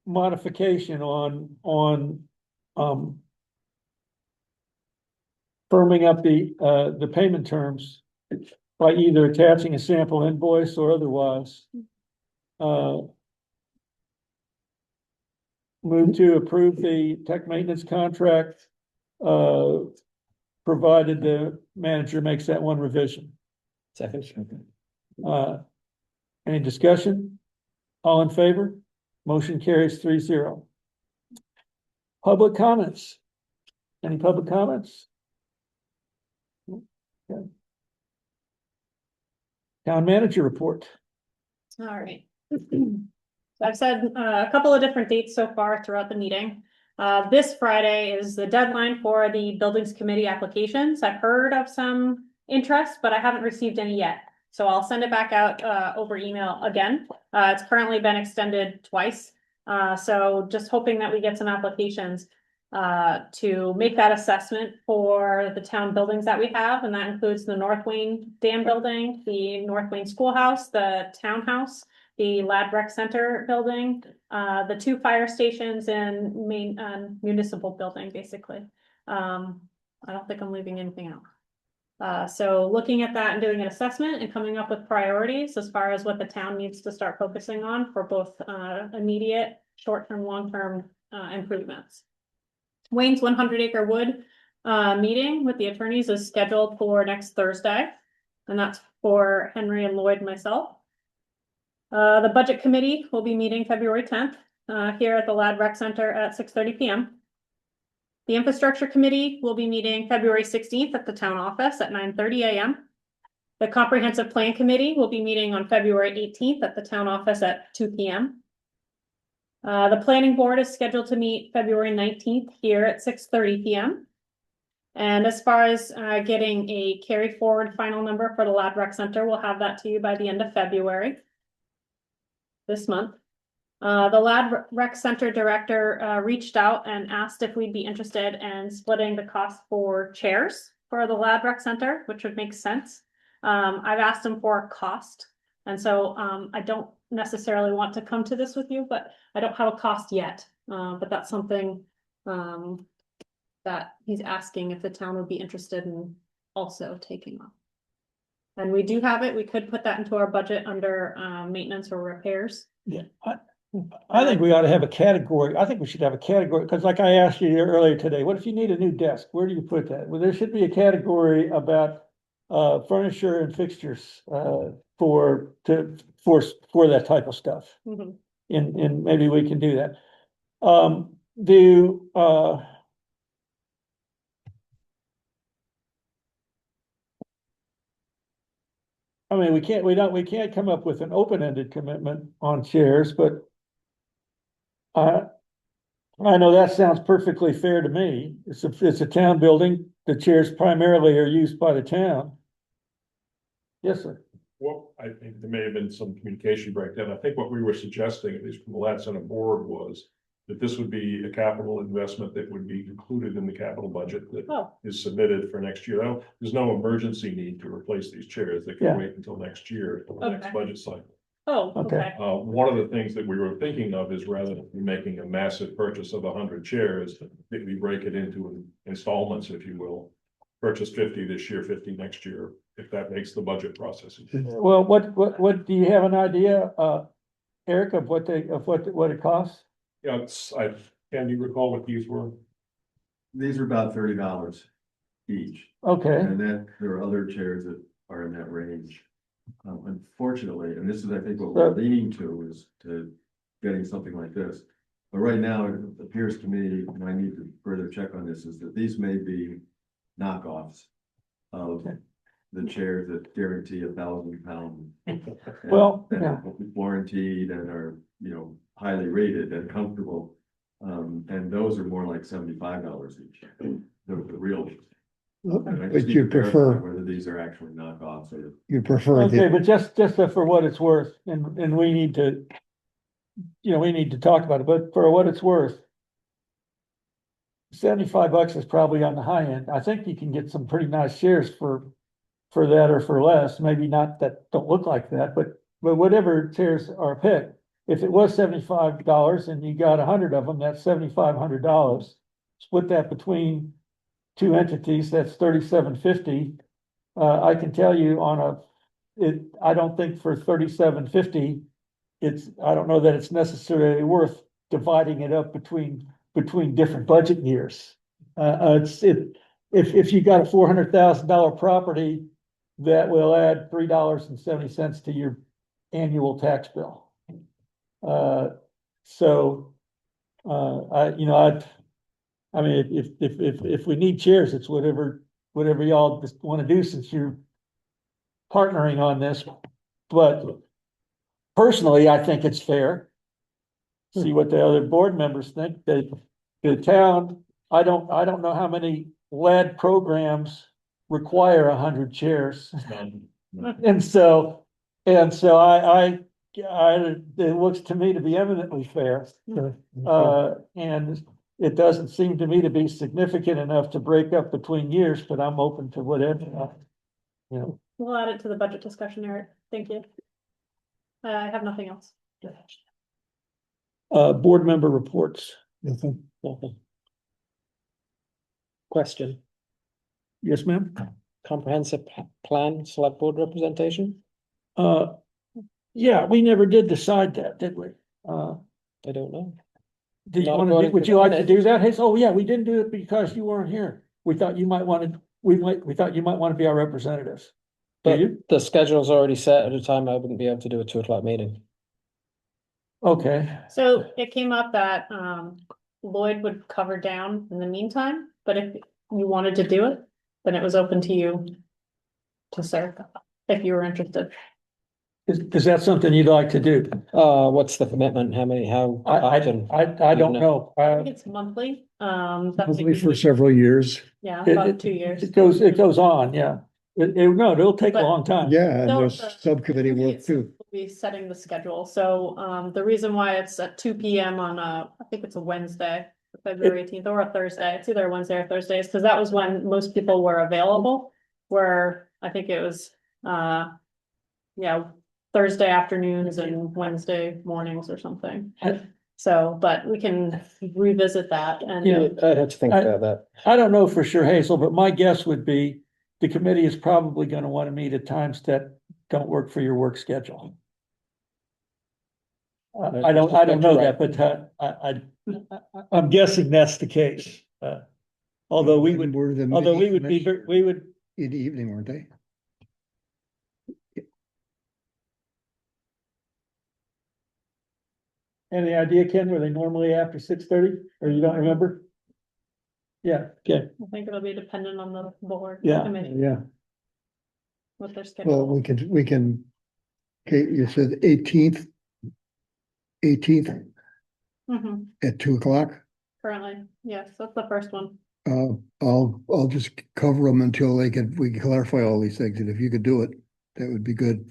Speaker 1: modification on firming up the payment terms by either attaching a sample invoice or otherwise, move to approve the tech maintenance contract, provided the manager makes that one revision.
Speaker 5: Second.
Speaker 1: Any discussion? All in favor? Motion carries 3-0. Public comments? Any public comments? Okay. Town manager report.
Speaker 6: All right. So I've said a couple of different dates so far throughout the meeting. This Friday is the deadline for the buildings committee applications. I've heard of some interest, but I haven't received any yet. So I'll send it back out over email again. It's currently been extended twice. So just hoping that we get some applications to make that assessment for the town buildings that we have. And that includes the North Wayne Dam building, the North Wayne Schoolhouse, the townhouse, the Lad Rec Center building, the 2 fire stations and main municipal building, basically. I don't think I'm leaving anything out. So looking at that and doing an assessment and coming up with priorities as far as what the town needs to start focusing on for both immediate, short-term, long-term improvements. Wayne's 100 Acre Wood meeting with the attorneys is scheduled for next Thursday, and that's for Henry and Lloyd and myself. The budget committee will be meeting February 10th here at the Lad Rec Center at 6:30 p.m. The infrastructure committee will be meeting February 16th at the town office at 9:30 a.m. The comprehensive plan committee will be meeting on February 18th at the town office at 2 p.m. The planning board is scheduled to meet February 19th here at 6:30 p.m. And as far as getting a carry forward final number for the Lad Rec Center, we'll have that to you by the end of February this month. The Lad Rec Center director reached out and asked if we'd be interested in splitting the cost for chairs for the Lad Rec Center, which would make sense. I've asked him for a cost, and so I don't necessarily want to come to this with you, but I don't have a cost yet. But that's something that he's asking if the town would be interested in also taking on. And we do have it. We could put that into our budget under maintenance or repairs.
Speaker 1: Yeah, I think we ought to have a category. I think we should have a category, because like I asked you earlier today, what if you need a new desk? Where do you put that? Well, there should be a category about furniture and fixtures for that type of stuff.
Speaker 6: Mhm.
Speaker 1: And maybe we can do that. I mean, we can't come up with an open-ended commitment on chairs, but I know that sounds perfectly fair to me. It's a town building. The chairs primarily are used by the town. Yes, sir.
Speaker 7: Well, I think there may have been some communication breakdown. I think what we were suggesting, at least from the Latin Center board, was that this would be a capital investment that would be included in the capital budget that
Speaker 6: Oh,
Speaker 7: is submitted for next year. There's no emergency need to replace these chairs. They
Speaker 1: Yeah.
Speaker 7: can wait until next year, for the next
Speaker 6: Okay.
Speaker 7: budget cycle.
Speaker 6: oh,
Speaker 1: Okay.
Speaker 6: okay.
Speaker 7: One of the things that we were thinking of is rather than making a massive purchase of 100 chairs, that we break it into installments, if you will. Purchase 50 this year, 50 next year, if that makes the budget process easier.
Speaker 1: Well, what, do you have an idea, Eric, of what it costs?
Speaker 7: Yeah, can you recall what these were?
Speaker 8: These are about $30 each,
Speaker 1: Okay,
Speaker 8: and then there are other chairs that are in that range. Unfortunately, and this is, I think, what we're leaning to is to getting something like this. But right now, it appears to me, and I need to further check on this, is that these may be knockoffs of
Speaker 1: Okay.
Speaker 8: the chairs that guarantee £1,000.
Speaker 1: Well,
Speaker 8: and
Speaker 1: yeah.
Speaker 8: are warranted and are, highly rated and comfortable. And those are more like $75 each, the real ones. And I just
Speaker 2: But
Speaker 8: need
Speaker 2: you
Speaker 8: to verify
Speaker 2: prefer,
Speaker 8: whether these are actually knockoffs or.
Speaker 2: you prefer
Speaker 1: okay,
Speaker 2: the,
Speaker 1: but just for what it's worth, and we need to, we need to talk about it, but for what it's worth, $75 is probably on the high end. I think you can get some pretty nice shares for that or for less, maybe not that don't look like that, but whatever chairs are picked. If it was $75 and you got 100 of them, that's $7,500. Split that between two entities, that's $3,750. I can tell you I don't think for $3,750, I don't know that it's necessarily worth dividing it up between different budget years. If you got a $400,000 property, that will add $3.70 to your annual tax bill. I mean, if we need chairs, it's whatever y'all just want to do since you're partnering on this. But personally, I think it's fair. See what the other board members think. The town, I don't know how many lead programs require 100 chairs. And so it looks to me to be eminently fair. And it doesn't seem to me to be significant enough to break up between years, but I'm open to whatever.
Speaker 6: We'll add it to the budget discussion, Eric. Thank you. I have nothing else.
Speaker 1: Board member reports.
Speaker 5: Nothing. Question,
Speaker 1: Yes, ma'am?
Speaker 5: comprehensive plan, select board representation?
Speaker 1: Yeah, we never did decide that, did we?
Speaker 5: I don't know.
Speaker 1: Did you
Speaker 5: Not
Speaker 1: want
Speaker 5: according
Speaker 1: to, would
Speaker 5: to
Speaker 1: you
Speaker 5: the
Speaker 1: like to do
Speaker 5: minutes.
Speaker 1: that? Hey, oh yeah, we didn't do it because you weren't here. We thought you might want to, we thought you might want to be our representatives. Do
Speaker 5: But
Speaker 1: you?
Speaker 5: the schedule's already set at a time I wouldn't be able to do a 2 o'clock meeting.
Speaker 1: Okay,
Speaker 6: So it came up that Lloyd would cover down in the meantime, but if you wanted to do it, then it was open to you to serve, if you were interested.
Speaker 1: is that something you'd like to do?
Speaker 5: What's the commitment? How often?
Speaker 1: I don't know.
Speaker 6: I think it's monthly, that's
Speaker 2: probably for several years.
Speaker 6: yeah,
Speaker 1: It-
Speaker 6: about 2 years.
Speaker 1: It goes on, yeah. No, it'll take a
Speaker 6: But-
Speaker 1: long time.
Speaker 2: Yeah, and
Speaker 6: No,
Speaker 2: there's
Speaker 6: the-
Speaker 2: subcommittee work too.
Speaker 6: We'll be setting the schedule, so the reason why it's at 2 PM on I think it's a Wednesday, February 18th, or a Thursday, it's either a Wednesday or Thursday, is because that was when most people were available. Where I think it was Thursday afternoons and Wednesday mornings or something.
Speaker 1: I-
Speaker 6: So, but we can revisit that and.
Speaker 1: Yeah.
Speaker 5: I'd have to think about that.
Speaker 1: I don't know for sure, Hazel, but my guess would be the committee is probably gonna want to meet at times that don't work for your work schedule. I don't know that, but I'm guessing that's the case. Although we would
Speaker 2: Were the
Speaker 1: be,
Speaker 2: meetings
Speaker 1: we would,
Speaker 2: in the evening, weren't they?
Speaker 1: any idea, Ken, were they normally after 6:30, or you don't remember? Yeah, okay,
Speaker 6: I think it'll be dependent on the board.
Speaker 1: Yeah.
Speaker 6: committee.
Speaker 2: Yeah.
Speaker 6: with their
Speaker 2: Well,
Speaker 6: schedule.
Speaker 2: we can, okay, you said 18th. 18th
Speaker 6: Mhm,
Speaker 2: at 2 o'clock.
Speaker 6: currently, yes, that's the first one.
Speaker 2: I'll just cover them until we can clarify all these things, and if you could do it, that would be good.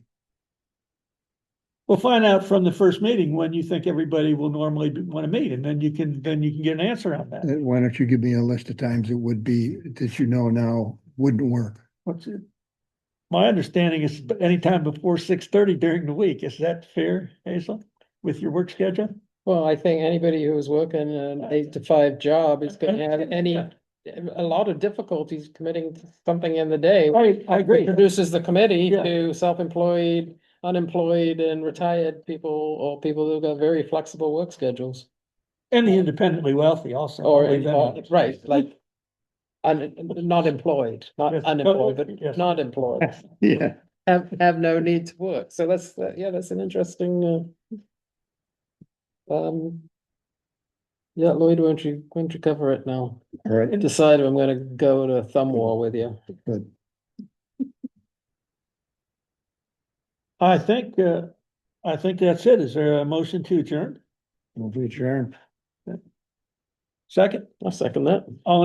Speaker 1: We'll find out from the first meeting when you think everybody will normally want to meet, and then you can get an answer on that.
Speaker 2: Why don't you give me a list of times it would be, that you know now wouldn't work?
Speaker 1: What's it? My understanding is anytime before 6:30 during the week. Is that fair, Hazel, with your work schedule?
Speaker 5: Well, I think anybody who's working an 8 to 5 job is gonna have a lot of difficulties committing to something in the day.
Speaker 1: I agree.
Speaker 5: Introduces the committee
Speaker 1: Yeah.
Speaker 5: to self-employed, unemployed and retired people, or people who've got very flexible work schedules.
Speaker 1: And the independently wealthy also.
Speaker 5: Or,
Speaker 1: I'll leave that out.
Speaker 5: right, like. Not employed, not
Speaker 1: Yes.
Speaker 5: unemployed, but
Speaker 1: Yes.
Speaker 5: not employed,
Speaker 2: Yeah.
Speaker 5: have no need to work, so that's, yeah, that's an interesting, yeah, Lloyd, why don't you cover it now?
Speaker 2: All right,
Speaker 5: Decide if I'm gonna go to thumb war with you.
Speaker 2: good.
Speaker 1: I think that's it. Is there a motion to adjourn?
Speaker 2: We'll adjourn.
Speaker 1: Second?
Speaker 5: I'll second that.
Speaker 1: All in